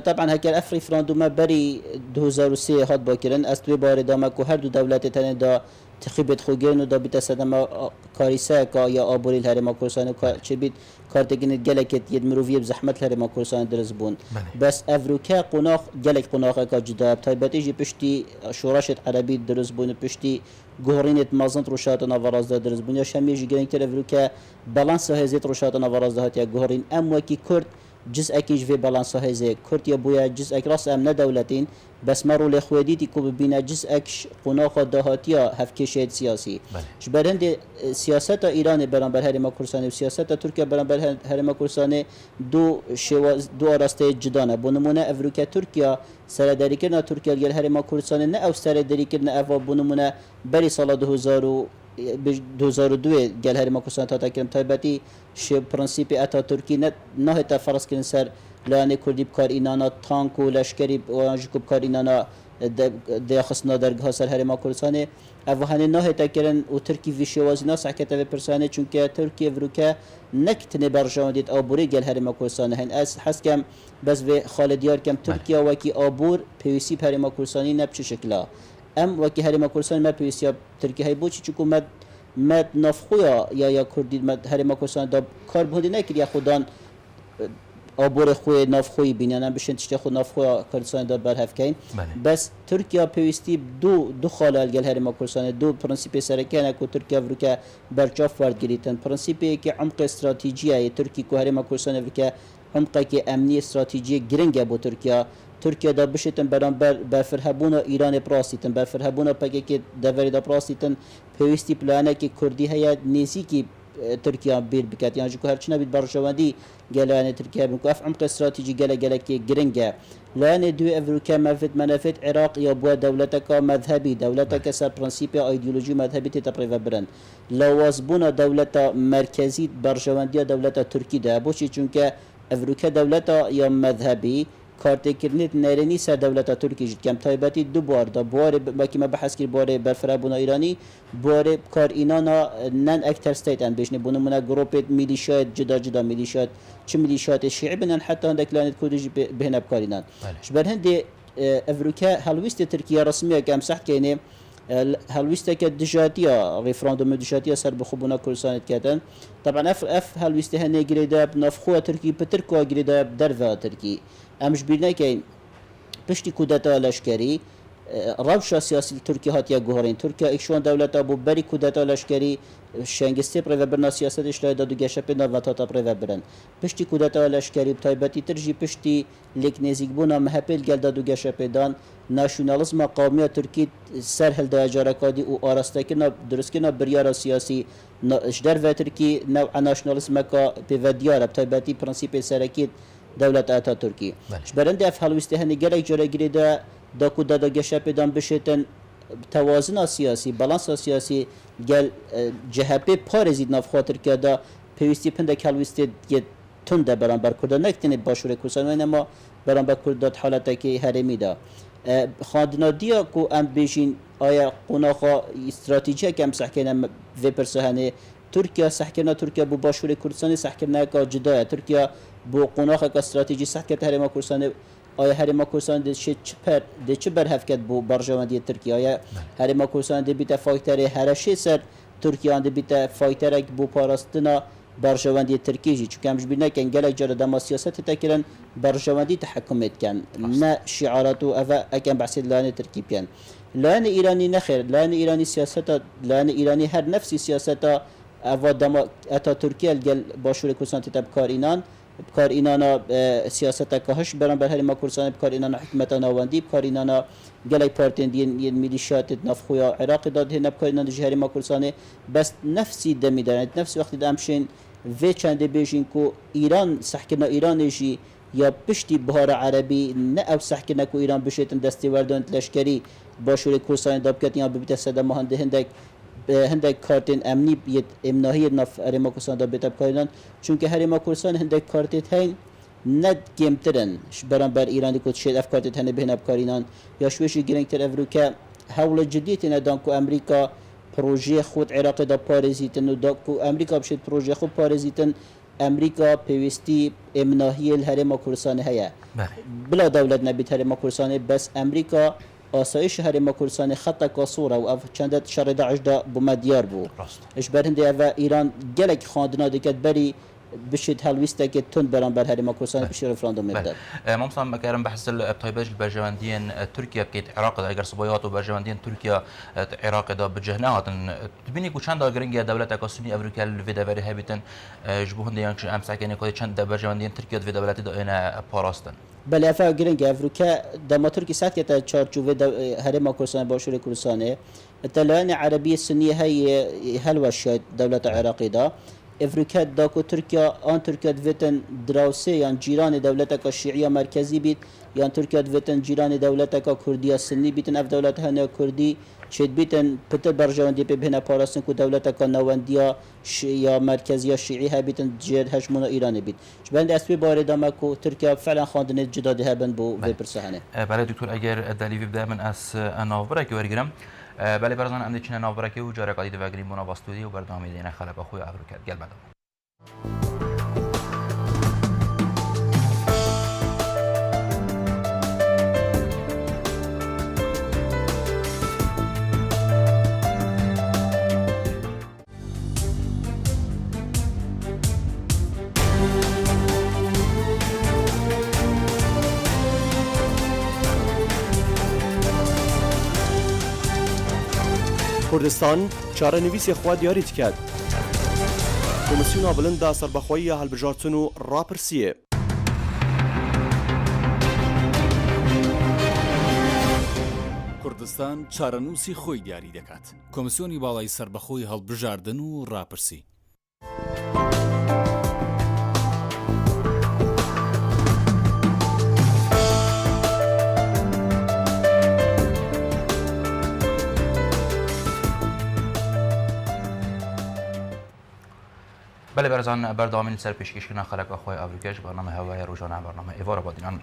طبعا هكا اف ريفراندوم بري 2003 هات باكرن استوي بار دامكو هر دو دولت تن دا تخيبت خوگين و دا بيت سدما كاريسا كا يا ابوري الهريما كردستان كا چبيت كارتگين جلكت يد مروفيه بزحمت الهريما كردستان درزبون بس افروكا قناخ جلك قناخ كا جدا تايبتي جي پشتي شوراشت عربي درزبون پشتي گهرینت مازن روشات نوراز درزبون یا شمی جی گرینگ تر افروکا بالانس هزیت روشات نوراز هات یا گهرین ام وکی کرد جزء اكيج في بالانس هزي كرت يا بويا جزء راس امنا دولتين بس مروا لخواديتي كوب بينا جزء اكش قناخ دهاتيا هفكشيت سياسي شبرند سياسه ايران برانبر هرم كردستان وسياسه تركيا برانبر هرم كردستان دو راسته جدانه بنمونه افریقا ترکیه سرداری کردن ترکیه گل هرم کردستان نه او سرداری کردن اوا بنمونه بری سال 2002 گل هرم کردستان تا تکرم تایبتی ش پرنسیپ اتا ترکی نه تا فرض کردن سر لانه کردی بکار اینانا تانک و لشکری و بکار اینانا داخسنا درگاه سر هرم کردستان او هنه نه تا کردن و ترکی ویش وازنا سعکت و پرسانه چون که ترکیه افریقا نکتنه برجاندید آبوری گل هرم کردستان هن از حس کم بس و خالدیار کم ترکیه وکی آبور پیوسی هرم کردستانی نب چه شکلا ام وکی هرم کردستان ما پیوسی ترکیه های بوچی چون مد نفخویا یا کردی مد هرم کردستان داب کار بودی نکرد یا خودان آبور خوی نفخوی بینن بشن تشت خود نفخوی کردستان داد برهف کین بس ترکیه پیوستی دو خالال گل هرم کردستان دو پرنسیپ سرکانه کو ترکیه افریقا برچاف ورد گریتن پرنسیپی که عمق استراتژیه ترکیه کو هرم کردستان افریقا عمق که امنی استراتژی گرنگه بو ترکیه دا بشتن برانبر بفرهبونا ایران پراستیتن بفرهبونا پکه که دوری دا پراستیتن پیوستی پلانه که کردی هیا نیزی که ترکیه بیر بکات یعنی کو هرچی نبید برشوندی گلانه ترکیه بن کو اف عمق استراتژی گله کی گرنگه لانه دو افریقا منافت عراق یا بو دولتک مذهبی دولتک سر پرنسیپ ایدئولوژی مذهبی تطبیق برن لوازبونا دولت مرکزی برشوندی دولت ترکی ده بوشی چونکه افریقا دولت یا مذهبی کارت کرنیت نرینی سر دولت ترکی جد کم تایبتی دو بار دا بار باکی ما بحث کر بار برفرابونا ایرانی بار کار اینانا نن اکتر ستیت ان بیشنی بونو منا گروپ میلیشیات جدا میلیشیات چه میلیشیات شیعی بنن حتی هندک لانت کودجی بهنه بکارینان شبر هندی افریقا هلویست ترکیه رسمیه کم سخت کینه هلویسته که دجاتیا رفراندوم دجاتیا سر بخوبونا کردستان کردن طبعا اف هلویسته هنه گریده بنافخوه ترکی پترکو گریده بدرفه ترکی امش بینه که پشتی کودتا لشکری روشا سیاسی ترکی هاتیا گوهرین ترکیه اکشون دولت ابو بری کودتا لشکری شنگسته پرو برنا سیاست اشلای دادو گشه پیدا و تا پرو برن پشتی کودتا لشکری تایبتی ترجی پشتی لیک نزیک بونا مهپل گل دادو گشه پیدان ناشونالیسم قومی ترکی سر هل داجارکادی او آراستکنا درستکنا بریار سیاسی اشدر و ترکی نوع ناشونالیسم کا پیودیار تایبتی پرنسیپ سرکیت دولت آتا ترکی برند اف هلوسته هنی گلک جره گریده دا کودا دا گشه پیدان بشیتن توازن سیاسی بالانس سیاسی گل جهپی پارزید نافخوا ترکیه دا پیوستی پنده هلوسته تنده برانبر کرده نکتینی باشور کردستان و اینما برانبر کرده حالتا که هرمی دا خاندنادیا کو ام بیشین آیا قناخا استراتیجی کم سحکنه و پرسهنه ترکیه سحکنه ترکیه بو باشور کردستان سحکنه که جدای ترکیه بو قناخا که استراتیجی سحکت هرما کردستان آیا هرما کردستان ده چه برهفکت بو برجامندی ترکیه آیا هرما کردستان ده بیت فایتره هرشی سر ترکیه ده بیت فایتره بو پاراستنا برجامندی ترکیه چون کمش بینه که انگلک جاره دما سیاست تکرن برجامندی تحکمت کن نه شعاراتو اوه اکن بحثید لانه ترکیه کن لانه ایرانی نخیر لانه ایرانی سیاست لانه ایرانی هر نفسی سیاست اوه دما اتا ترکیه الگل باشور کردستان تتب کار اینان بکار اینانا سیاست کهش برام بر هرما کردستان بکار اینانا حکمت نواندی بکار اینانا گلای پارتین دی میلیشیات نفخویا عراق داد هن بکار اینانا جهری ما کردستان بس نفسی دمی دارند نفس وقتی دامشین و چند بیشین کو ایران سحکنا ایرانیشی یا پشتی بهار عربی نه او سحکنا کو ایران بشیتن دستی وردان لشکری باشور کردستان دابکت یا ببیت صدا مهنده هندک کارتین امنی بیت امناهی نف هرما کردستان دا بیت بکارینان چون که هرما کردستان هندک کارتیت هین ند گمترن برانبر ایرانی کد شد اف کارتیت هنه بهنه بکارینان یا شویشی گرنگتر افریقا حول جدیت ندان کو امریکا پروژه خود عراق دا پارزیتن و دا کو امریکا بشید پروژه خود پارزیتن امریکا پیوستی امناهی هرما کردستان هیا بلا دولت نبیت هرما کردستان بس امریکا آسایش هرما کردستان خط کاسوره و چند شهر داعش دا بومدیار بو اش برهنده و ایران گلک خواندنا دکت بری بشید هلویسته که تند برانبر هرما کردستان بشید رفراندوم میداد ممسن مكارم بحث الطيباج البرجواندين تركيا بكيت عراق دا اگر صبايات وبرجواندين تركيا عراق دا بجهنات تبيني كو چند گرنگي دولت سني افريقيا الفيدافري هابتن جبوهن يانش امس كاني كو چند برجواندين تركيا الفيدافري دا انا باراستن بله افا گرنگ افریقا دما ترکی ساعت که چارچوبه هرما کردستان باشور کردستان التلوان عربی سنیه هی هلوش دولت عراقی دا افریقا دا کو ترکیا آن ترکیا دویتن دراوسه یان جیران دولت کا شیعه مرکزی بیت یان ترکیا دویتن جیران دولت کا کردیا سنی بیتن اف دولت هنه کردی شد بیتن پتر برجواندی به بنا پاراستن کو دولت کا نواندیا یا مرکزی شیعی ها بیتن جد هجمون ایران بیت بند اسبی بار دما کو ترکیا فعلا خواندن جدا ده بن بو و پرسهنه بله دکتور اگر دلیل بده من از ناوبره که ورگرم بله برزان امنی چنین ناوبره که و جاره قدید وگریم مونا باستودی و برنامه دینه خلب اخوی افریقا گل بدم کردستان چارەنویسی خوا دیاریت کرد. کۆمسیۆنا بلندا سەربەخۆیی هەڵبژاردن و ڕاپرسیە. کوردستان چارەنووسی خۆی دیاری دەکات. کۆمسیۆنی باڵای سەربەخۆی هەڵبژاردن و ڕاپرسی. بله برزان بردامین سر پیشکش کردن خلق اخوای افریقیش برنامه هوای روزانه برنامه ایوار بادینان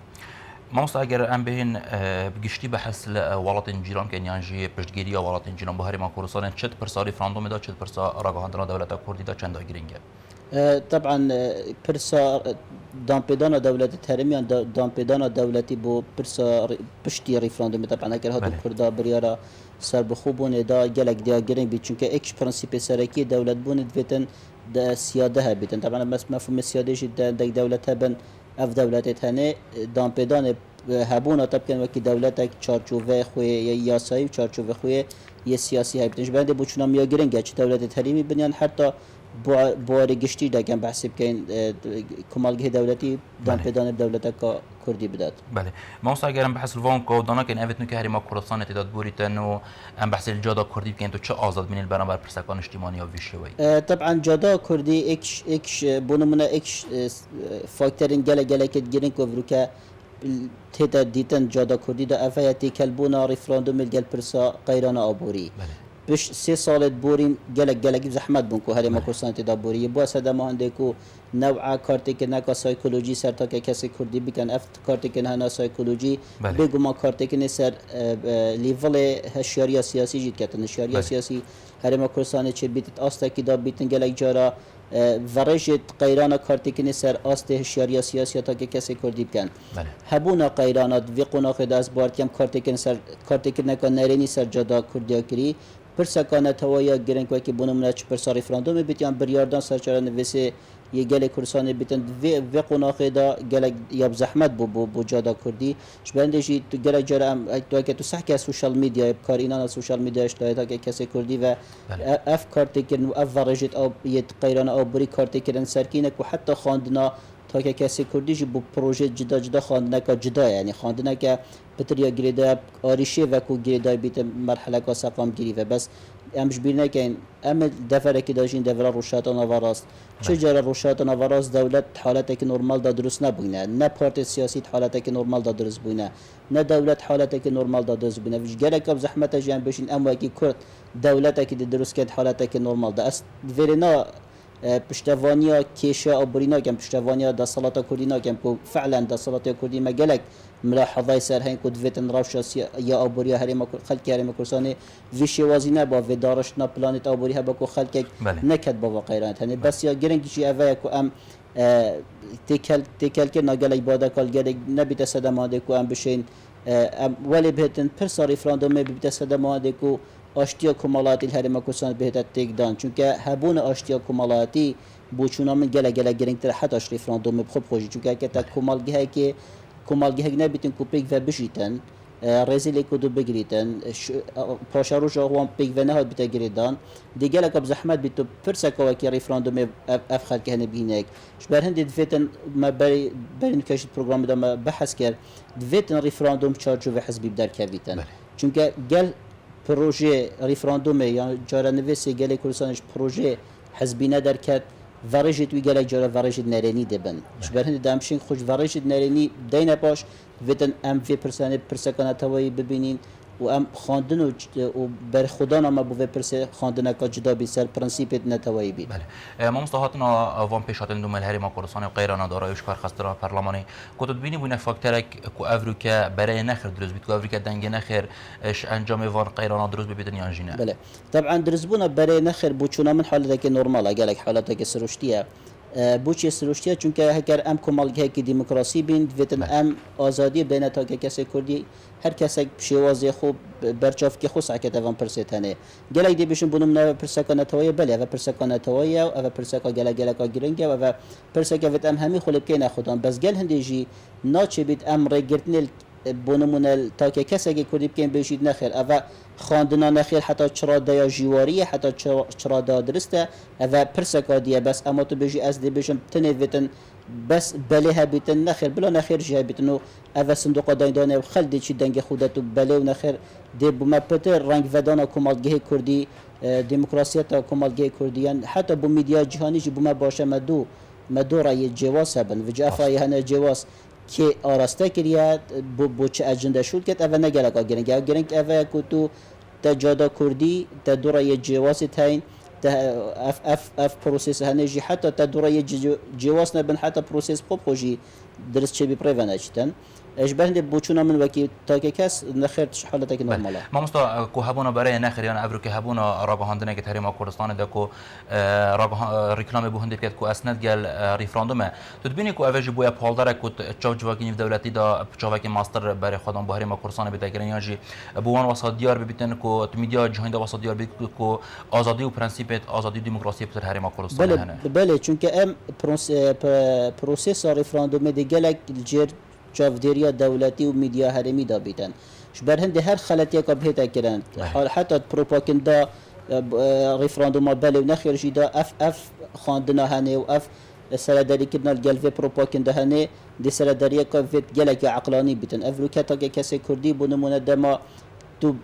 ماست اگر ام بهین گشتی به حصل ولات انجیران که نیانجی پشتگیری ولات انجیران به هرمان کوردستان چت پرسا ریفراندوم دا چت پرسا راگهاندنا دولت کردی دا چند گرینگه طبعا پرسا دامپدانا دولت ترمیان دامپدانا دولتی بو پرسا پشتی ریفراندوم طبعا اگر هاتو کردا بریارا سر بخوبون دا گلک دیا گرین بی چونکه اکش پرنسیپ سرکی دولت بون دویتن دا سیاده ها بیتن طبعا مفهوم سیاده جی دا دولت هبن اف دولت هنه دامپدان هبونا طبعا وکی دولتک چارچوبه خوی یاسایی چارچوبه خوی یه سیاسی ها بیتنش بنده بو چونم یا گرینگه چه دولت تریمی بنیان حتی بواری گشتی دکن بحثی بکن کمالگه دولتی دامپدان دولت کردی بداد. بله. ما اگرم بحث الوان کودانا که نویت نکه هریم کردستان تعداد بوریتن و ام بحث الجادا کردی بکن تو چه آزاد من البرنامه پرسکان اجتماعی و ویشوی. طبعا جادا کردی اکش بونمونه اکش فاکتورین گله که گرین کوفروکه تهدید دیتن جادا کردی دا افایتی کلبونا ریفراندوم الگل پرسا قیران آبوری. بله. بش 3 سال بورین گلک زحمت بونکو هر مکرسان تدابوری با صدام هندکو نوع کارتی که نکا سایکولوژی سر تا که کسی کردی بکن افت کارتی که نه سایکولوژی بگو ما کارتی که سر لیول هشیاری سیاسی جید کردن هشیاری سیاسی هر مکرسان چه بیت آستا کی دا بیتن گلک جارا ورشت قیران کارتی که سر آست هشیاری سیاسی تا که کسی کردی بکن هبونا قیرانات وقونا خد از بارتیم کارتی که سر کارتی که نکا نرینی سر جدا کردی کری پرسکانه توایا گرنگ وکی بونمونه چه پرسا ریفراندوم بیتیان بریاردان سرچاره نویسه یه گله کورسانه بیتن و قناخه دا گله یاب زحمت بو جادا کردی شبنده جی تو گله جاره ام تو که تو صحکه سوشال میدیا کار اینا سوشال میدیا اشتهایتا که کسی کردی و اف کارتی کردن و اف ورجت او یه قیران او بری کارتی کردن سرکینه و حتی خواندنا تا که کسی کردی جی بو پروژه جدا خواندنا که جدا یعنی خواندنا که بتریا گریدا آریشه و کو گریدا بیت مرحله کا سقام گیری و بس امش بینه که ام دفره که داشین دفره روشات نواراست چه جرا روشات نواراست دولت حالته که نرمال دا درست نبونه نه پارت سیاسی حالته که نرمال دا درست بونه نه دولت حالته که نرمال دا درست بونه وش گره کب زحمت جان بشین ام وکی کرد دولت که درست کرد حالته که نرمال دا است ورنا پشتوانیا کیشا ابرینا کم پشتوانیا دا صلاتا کردینا کم کو فعلا دا صلاتا کردی مگلک ملاحظه سر هنگ کد ویتن روش یا ابوریا هریم خلق هریم کرسانه ویشی وازینه با ودارش نا پلانت ابوریها با کو خلق نکد با واقعیت هنی بس یا گرنگی اوه کو ام تکل که ناگل ایباده کال گرگ نبیت صدماده کو ام بشین ولی بهتن پرسا ریفراندوم بیت صدماده کو آشتیا کمالاتی الهرم کرسان بهتر تکدان چونکه هبون آشتیا کمالاتی بوچونا من گله گرنگتر حتی ریفراندوم بخوب خوشی چونکه که تا کمالگه که کمالگه نبیتن کو پیک و بشیتن رزیل کدو بگریتن پاشاروش آقوان پیک و نهاد بیت گریدان دیگه لکب زحمت بیتو پرسکا که ریفراندوم افخر که هنه بینک شبر هندی دفیتن ما برین کشید پروگرام دا ما بحث کرد دفیتن ریفراندوم چارچوب حزبی بدر کویتن چونکه گل پروژه ریفراندوم یا جاره نویسی گل کردستانش پروژه حزبی ندر کرد ورجت وی گله جاره ورجت نرینی دبن شبر هند دامشین خوش ورجت نرینی دینه باش ویتن ام فی پرسکانه توایی ببینین و ام خواندن و بر خدا نما بو پرس خواندن کا جدا بی سر پرنسیپ نتوایی بی بله ما مستحاتنا وان پیشاتن دوم الهرم کردستان و غیران دارایش کار خسترا پارلمانی کتو ببینی بو فاکتورک کو افریقا برای نخر درست بیت کو افریقا دنگ نخر اش انجام وان غیران درست ببیدن یا جینا بله طبعا درزبونا برای نخر بو چونا من حالته نورمال اگلک حالته سروشتیه بوچی سروشتیه چونکه هر ام کمالگه کی دموکراسی بین ویتن ام آزادی بین تا که کسی کردی هر کسی شوازی خوب برچاف که خوش عکت اوان پرسیتنه گلای دی بشن بونم نه پرسکانه توی بله و پرسکانه توی و پرسکا گلا کا گرنگه و پرسکا ویت ام همی خلب کینه خودان بس گل هندیجی ناچه بیت ام رگرتنل بونمون تا که کسی که کردی بکن بشید نخیر و خواندنا نخیر حتی چرا دیا جواری حتی چرا دا درسته و پرسکا دیه بس اما تو بجی از دی بشم تنویتن بس بله هبیتن نخیر بلا نخیر جه هبیتن و اول صندوق دایندانه و خلدی چی دنگ خودتو بله و نخیر دی بوما پتر رنگ ودانا کمالگه کردی دموکراسی تا کمالگه کردیان حتی بو میدیا جهانی جی بوما باشه مدو رای جواز هبن و جافای هنه جواز که آراسته کریه بو چه اجنده شد که اول نگرک گرنگ اوه کتو تا جادا کردی تا دورای جواز تاین اف بروسيس هنجي حتى تدوري جواسنا بن حتى بروسيس بروجي درس شبي بريفانشتن ايش بهند بوچونا من وكي تاكي كاس نخرت حالتك نورمالا ما مستا کو هبونا برای نخر یان ابرو که هبونا راگهاندنه که تحریم کردستان ده کو رکلام بو هند کو اسناد گل ریفراندوم تدبینی کو اوج بو پالدار کو چاوجواگین دولتی دا چاوکی ماستر برای خودم بو هریم کردستان بتگرن یاجی بو وان واسط دیار ببیتن کو میدیا جهان دا واسط دیار بید کو آزادی و پرنسیپت آزادی دموکراسی بتر هریم کردستان هنه بله چونکه ام پروسیس ریفراندوم دی گلک الجر چافدریا دولتی و میدیا هرمی دا بیتن شبر هند هر خلطی که بهتا کرن حتی پروپاگاندا ریفراندوم بله و نخیر جدا اف خواندنا هنه و اف سرداری کردن الجلوه پروپاگاندا هنه دی سرداری که وید گلک عقلانی بیتن افروکا تا کسی کردی بونمونه دما تو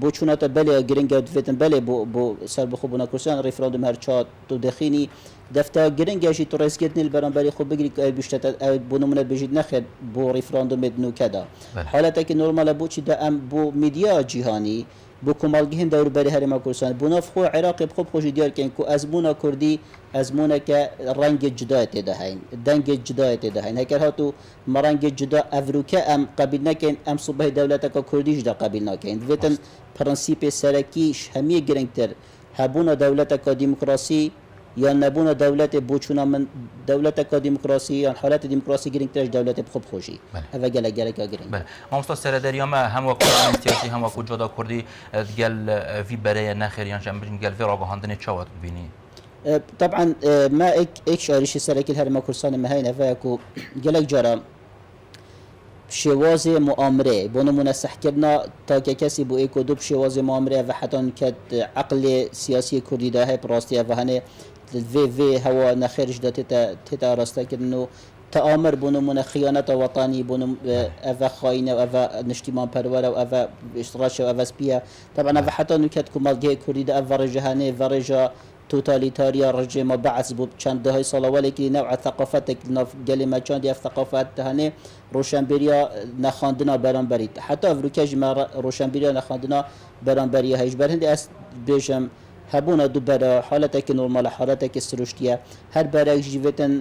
بوچونات بله گرینگ دویتن بله بو سر بخوبونا کردن ریفراندوم هر چا تو دخینی دفتا گرینگ جی تو رسکت نیل برانبری خوب بگیری که بیشتر بونمونه بجید نخیر بو ریفراندوم بدنو کدا حالتا که نورمال بو چی دا ام بو میدیا جهانی بو کمالگیهن دور بری هرما کردستان بو نفخو عراق بخوب خوش دیار کن که ازمونا کردی ازمونا که رنگ جدا تدهین دنگ جدا تدهین هکر هاتو مرنگ جدا افروکا ام قبیل نکن ام صبح دولتا که کردیش دا قبیل نکن دویتن پرنسیپ سرکیش همیه گرنگ تر هبونا دولتا که دموکراسی یا نبونا دولت بوچونا من دولت که دموکراسی یا حالت دموکراسی گرینگ ترش دولت بخوب خوشی اوه گله که گرینگ بله ما مستاد سرداری ما هم وقت سیاسی هم وقت جدا کردی گل وی برای نخیر یا جنب گل وی راگهاندن چاوت بینی طبعا ما ایک شعریش سرکی هر کردستان مهین اوه کو گله جرا شواز مؤامره بونمونه سحکرنا تا که کسی بو ایک و دو شواز مؤامره و حتی که عقل سیاسی کردی ده براستی و هنه في هوا نخرج ده تتا راستا كنو تآمر بونمون خيانة وطني بونم أفا خاينة وأفا نشتمان برورة وأفا اشتراش وأفا سبيا طبعا أفا حتى نكت كمال جاي كوريدا أفا رجهاني فرجا توتاليتاريا رجيم بعث بو چند دهاي سالا ولكن نوع ثقافتك قال ما كان دي ثقافات هني روشنبريا نخاندنا برانبري حتى افروكاج ما روشنبريا نخاندنا برانبري هيج برهند اس بيجم هبونا دوباره حالتك نورمال حالتك سروشتيه هر برای جیوتن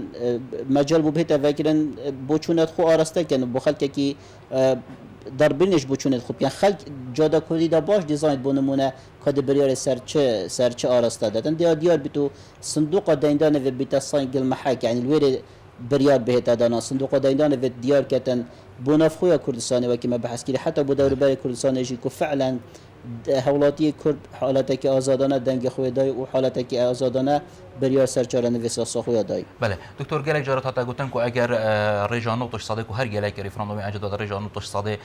مجال بو بهتا فکرن بوچونت خو آراسته کن بو خلک کی دربینش بوچونت خوب یعنی خلک جادا کلی دا باش دیزاین بونمونه کد بریار سرچه آراسته دادن دیار بیتو صندوق دیندان و بیتا ساینگل محاک یعنی الویر بریار بهتا دانا صندوق دیندان و دیار کتن بوناف خویا کردستانی و که ما بحث کردی حتی بو دور بری کردستانی جی که فعلا هولاتی کرد حالتی آزادانه دنگ خوی دای و حالتی آزادانه بریار سرچاره نویساس خوی دای. بله دکتر گلک جارت تا گفتن که اگر رژان نقطش صادق و هر گلک ریفراندوم انجام رژان نقطش صادق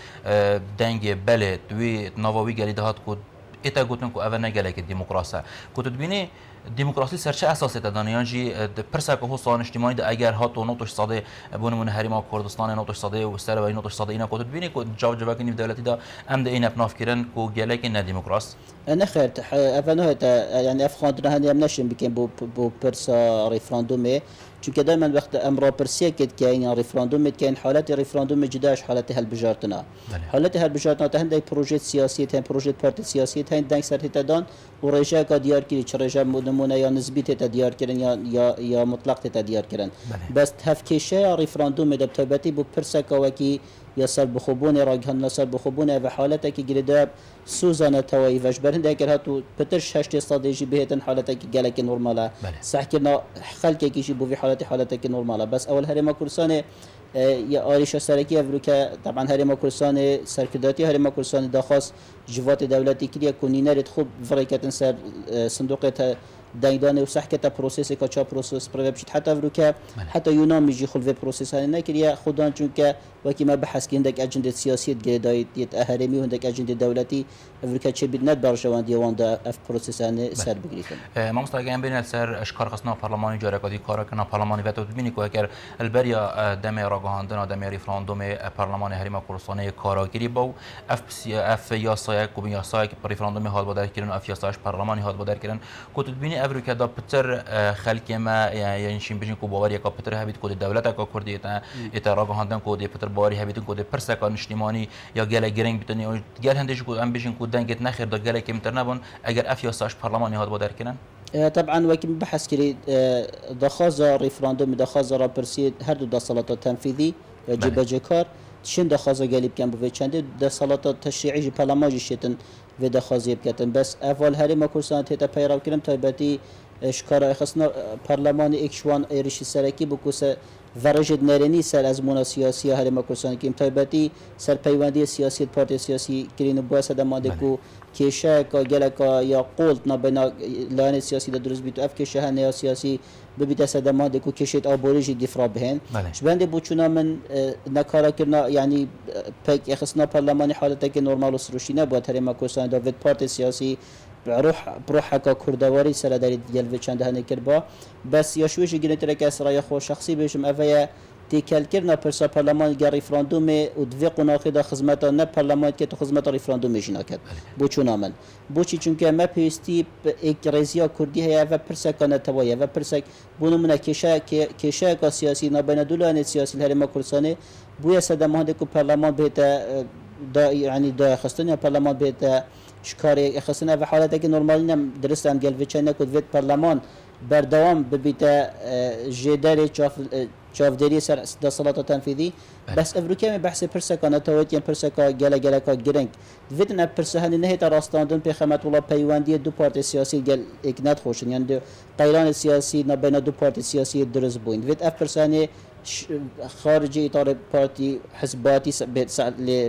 دنگ بله دوی نواوی گلی دهات که ایتا گفتن که اول نگلک دموکراسی که تبینی دموکراسی سرچه اساسی دادن جی پرسه که حسان اجتماعی ده اگر هات و نقطش صادق بونمون هریما کردستان نقطش صادق و سر و نقطش صادق اینا که تبینی که جواب که نیو دولتی دا ام ده این ابناف کردن که گلک نه دموکراس نه خیر افنو یعنی افخاندنا هنی ام نشیم بکن بو پرسا ریفراندومه چون که دائما وقت امر پرسیه کد که این ریفراندوم کن حالت ریفراندوم جداش حالت هل بجارتنا حالت هل بجارتنا تهند پروژه سیاسی تهند پروژه پارتی سیاسی تهند دنگ سر تدان و رجاء کا دیار کردی چه رجاء مدمونه یا نسبی تدیار کردن یا مطلق تدیار کردن بس تفکیشه ریفراندوم دبتابتی بو پرسه که یا سر بخوبون راجهن سر بخوبون و حالت که گرده سوزانه توایی وش برند اگر هاتو پترش هشت استراتژی بهتن حالت که گلک نورماله سحکنا خلک کیشی بو حالت که نورماله بس اول هرما کردستان یا آریش سرکی افروکا طبعا هرما کردستان سرکرداتی هرما کردستان داخواست جوات دولتی کلیه کنینرت خوب فرقتن سر صندوق دایدانه و سحکت پروسس که چا پروسس پروب شد حتی افروکا حتی یونان میجی خلوه پروسس هایی نکریه خودان چون که وکی ما بحث که هندک اجنده سیاسیت گردایت اهرمی و هندک اجنده دولتی افروکا چه بید ند برشوان دیوان دا اف پروسس هایی سر بگریتن ما مستقیم بین سر اشکار قصنا پارلمانی جاره کدی کارا کنا پارلمانی وقت ببینی که اگر البریا دم راگهاندن دم ریفراندوم پارلمان هریما کردستان کاراگیری با اف یاسای کو یاسای که ریفراندوم حال بدر کردن اف یاسایش پارلمانی حال بدر کردن کو ببینی افریقا دا پتر خلک ما یعنی شیم بجین کو باوری کا پتر هبید کو دولت کا کردی تا راگهاندن کو دی پتر باوری هبید کو دی پرسکا نشتیمانی یا گله گرنگ بتونی گل هندش کو ام بجین کو دنگت نخیر دا گله که متر نبون اگر اف یاسایش پارلمانی حال بدر کردن طبعا وكم بحث كري دخازة ريفراندوم دخازة رابرسي هر دو دصالات تنفيذي جيب جكار شن دخازة قالب كان بفي چنده دصالات تشريعي جي برلماجي شيتن في دخازي بكتن بس اول هري ما كل سنة تيتا پیراو کرم تایبتی شکار اخصنا پارلمان اکشوان ایرشی سرکی بکوس ورجد نرینی سر از مونا سیاسی هر مکرسان کیم تایبتی سر پیوندی سیاسی پارتی سیاسی کرین باعث دماده کو کشه کا گلکا یا قولت نبنا لان سیاسی درست بیت اف کشه هنیا سیاسی ببیت سدماده کو کشید آبوریجی دفرا بهن شبنده بوچونا من نکارا کرنا یعنی پک اخصنا پارلمانی حالته که نورمال سروشی نبود هر مکرسان داوید پارتی سیاسی بروح حكا كردواري سر داري ديال چند هنه کربا بس يا شويش گرنتره که اسرای خو شخصي بيشم اويا تيكل كرنا برسا برلمان گا ريفراندوم و دوی ناخدا خدمت نه برلمان که تو خدمت ريفراندوم جنا کرد بوچونا من بوچی چونکه ما پیستی یک رزیا کردی هيا و برسا کنه تویا و برسا بونو من کشه کا سیاسی نه بین دولان سیاسی الهرم کردستان بویا صدام هنده کو برلمان بهتا دا يعني دا خستني برلمان بهتا شکاری خصنا و حالته که نرمالی نم درست هم گل وچه نکود وید پارلمان بردوام ببیتا جداری چافداری سر دستالات تنفیذی بس افروکه می بحث پرسکانه تویت یعنی پرسکا گله کا گرنگ وید نه پرسهانی نهیت راستاندن پی خدمت ولا پیوندی دو پارتی سیاسی گل اکنات خوشن یعنی قیران سیاسی نبین دو پارتی سیاسی درست بوین وید اف پرسانی خارج اطار پارتی حزباتی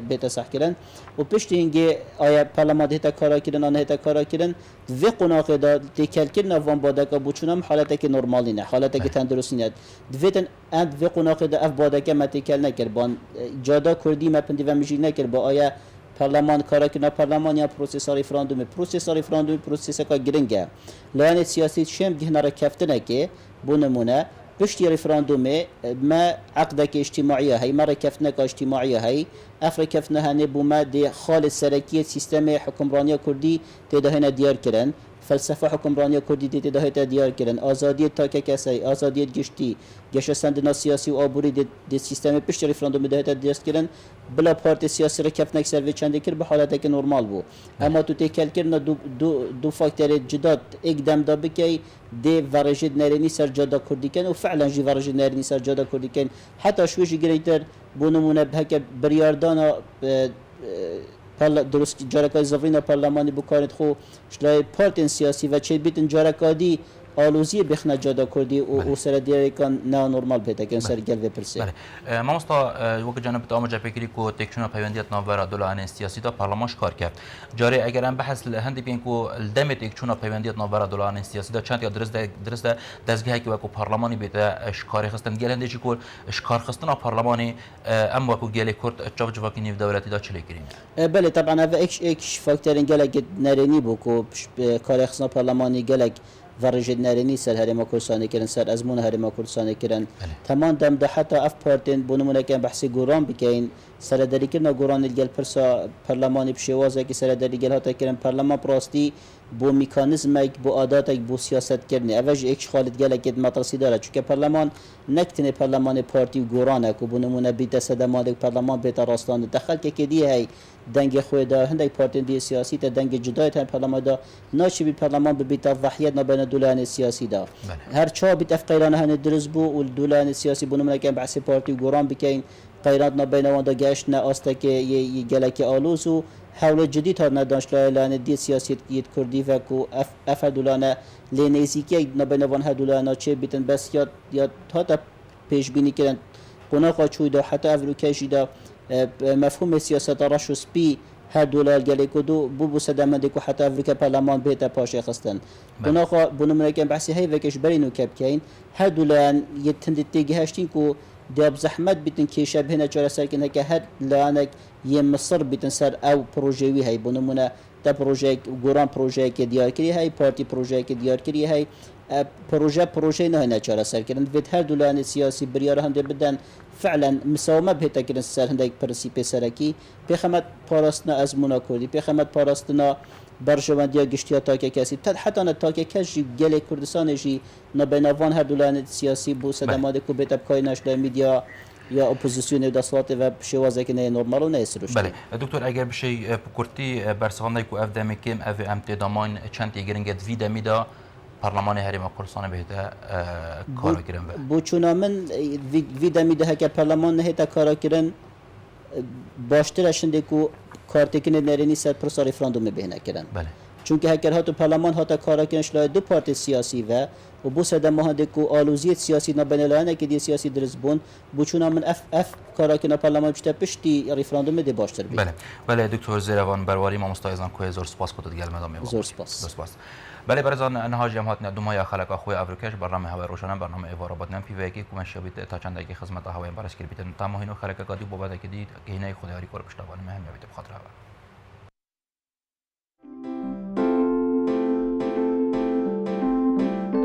بیت صح کردن و پشت اینکه آیا پارلمان هیتا کارا کردن آن هیتا کارا کردن و قناق داد تکل کردن وان باده که بچونم حالته که نرمالی نه حالته که تندرستی نه دویتن اند و قناق داد اف باده که متکل نکرد بان جادا کردی مپندی و میشی نکرد با آیا پارلمان کارا کردن پارلمان یا پروسس ریفراندوم پروسس که گرنگه لایه سیاسی شم گهنا را کفتنه که بونمونه پشتی رفراندومه ما عقدك اجتماعية هي مرة كفنك اجتماعية هي افريكفنا هني بوما دي خالص سركية سيستم حكمرانية كردي تدهنا ديار كرن فلسفه حکمرانی کردی دیده هایت دیار کردن آزادی تاکه کسی آزادی گشتی گشتن سیاسی و آبوری دی سیستم پیش رفراندوم ده هایت دیار کردن بلا پارتی سیاسی را کف نک سر چنده کرد به حالتی که نرمال بو اما تو تکل کردن دو فاکتور جداد اقدام دا بکی دی ورجد نرینی سر جدا کردی کن و فعلا جی ورجد نرینی سر جدا کردی کن حتی شویش گریتر بونمونه به که بریاردانا درست جارکای زفرین پارلمانی بکارت خو شلای پارتین سیاسی و چه بیتن جارکادی آلوزی بخنا جدا کردی و سر دیگه کن نه نرمال بهته کن سر گل و پرسه. بله. ما مستا وقت جناب تام جا فکری کو تکشون پیوندیت نوبر دولان سیاسی دا پارلمانش کار کرد. جاری اگر هم بحث هندی بین کو الدم تکشون پیوندیت نوبر دولان سیاسی دا چند یا درست دستگاهی که وقت پارلمانی بیت اشکاری خستن گل هندی چی کول اشکار خستن پارلمانی ام وقت گل کرد جواب جوابی نیو دولتی دا چلی کرین. بله طبعا و ایک فاکتورین گلک نرینی بو کو کار خستن پارلمانی گلک ورجد نرینی سر هرما کردستان کردن سر ازمون هرما کردستان کردن تمام دم ده حتی اف پارتین بونمونه که بحث گوران بکین سر دری کردن گوران الگل پرسا پارلمانی بشوازه که سر دری گل هاتا کردن پارلمان پراستی بو میکانیزم بو عادات بو سیاست کردن اوج ایک خالد گل که مدرسی داره چون که پارلمان نکتنه پارلمان پارتی و گورانه که بونمونه بیت صدمات پارلمان بیت راستان دخل که دی هی دنگ خود دا هندی پارتی دی سیاسی تا دنگ جدای تا پارلمان دا ناشی بی پارلمان بیت وحیت نبین دولان سیاسی دا هر چا بیت افقیران هن درز بو و دولان سیاسی بونمونه که بحث پارتی و گوران بکین قیرات نبین وان دا گشت نه است که یه گلک آلوز و حول جدید ها نداشت لان دی سیاست کیت کردی و کو اف دولانه لینیزی که نبین وان ها دولانه چه بیتن بس یا تا پیش بینی کردن قناق چوی دا حتی افروکیشی دا مفهوم سیاست راش و سپی هر دولار گلیکو دو بو صدمه کو حتی افریقا پارلمان بهتا پاشه خستن قناق بونمونه که بحثی هی وکش برینو کپ کین هر دولار یتندتی گهشتین کو داب زحمت بیتن که شبه نجار سر کنه که هر لانک یه مصر بیتن سر او پروژه‌وی هی بونمونه تا پروژه گوران پروژه که دیار کری هی پارتی پروژه که دیار کری هی پروژه نه نجار سر کنن و هر دولان سیاسی بریار هنده بدن فعلا مساومه بهتا کردن سر هندک پرسیپ سرکی پیخمت پاراستنا از مونا کردی پیخمت پاراستنا برجواندیا گشتیا تاکه کسی حتی نه تاکه کسی گل کردستان جی نبینوان هر دولان سیاسی بو صدمات کو بهتا بکای نشده میدیا یا اپوزیسیون دستات و شوازه که نه نرمال و نه سروش. بله دکتر اگر بشه بکرتی برسخانه کو اف دم کم اف ام تدامان چند گرینگت ویده میدا پارلمان هرم کردستان بهته کار کردن به بو چونا من وی دمی ده که پارلمان نه تا کارا کردن باشترشن دکو کارتکین نرینی سر پرسا ریفراندوم بهنه کردن بله چونکه هکر هاتو پارلمان هاتا کارا کردن شلای دو پارتی سیاسی و بو سده ماه دکو آلوزیت سیاسی نبنلانه که دی سیاسی درست بون بو چونا من اف کارا کردن پارلمان بچته پشتی ریفراندوم دی باشتر بید بله دکتر زیروان برواری ما مستایزان کوه زور سپاس کتد گل مدام زور سپاس بله برزان انها جماعت ندوما یا خلق اخوی افریقاش برنامه هوای روشن برنامه ایوارا بدنم پی وی کی کمش بیت تا چند دقیقه خدمت هوای برش کرد بیت تمام اینو خلق قادی بابت که دید که اینای خودیاری کور پشتوانه مهم بیت بخاطر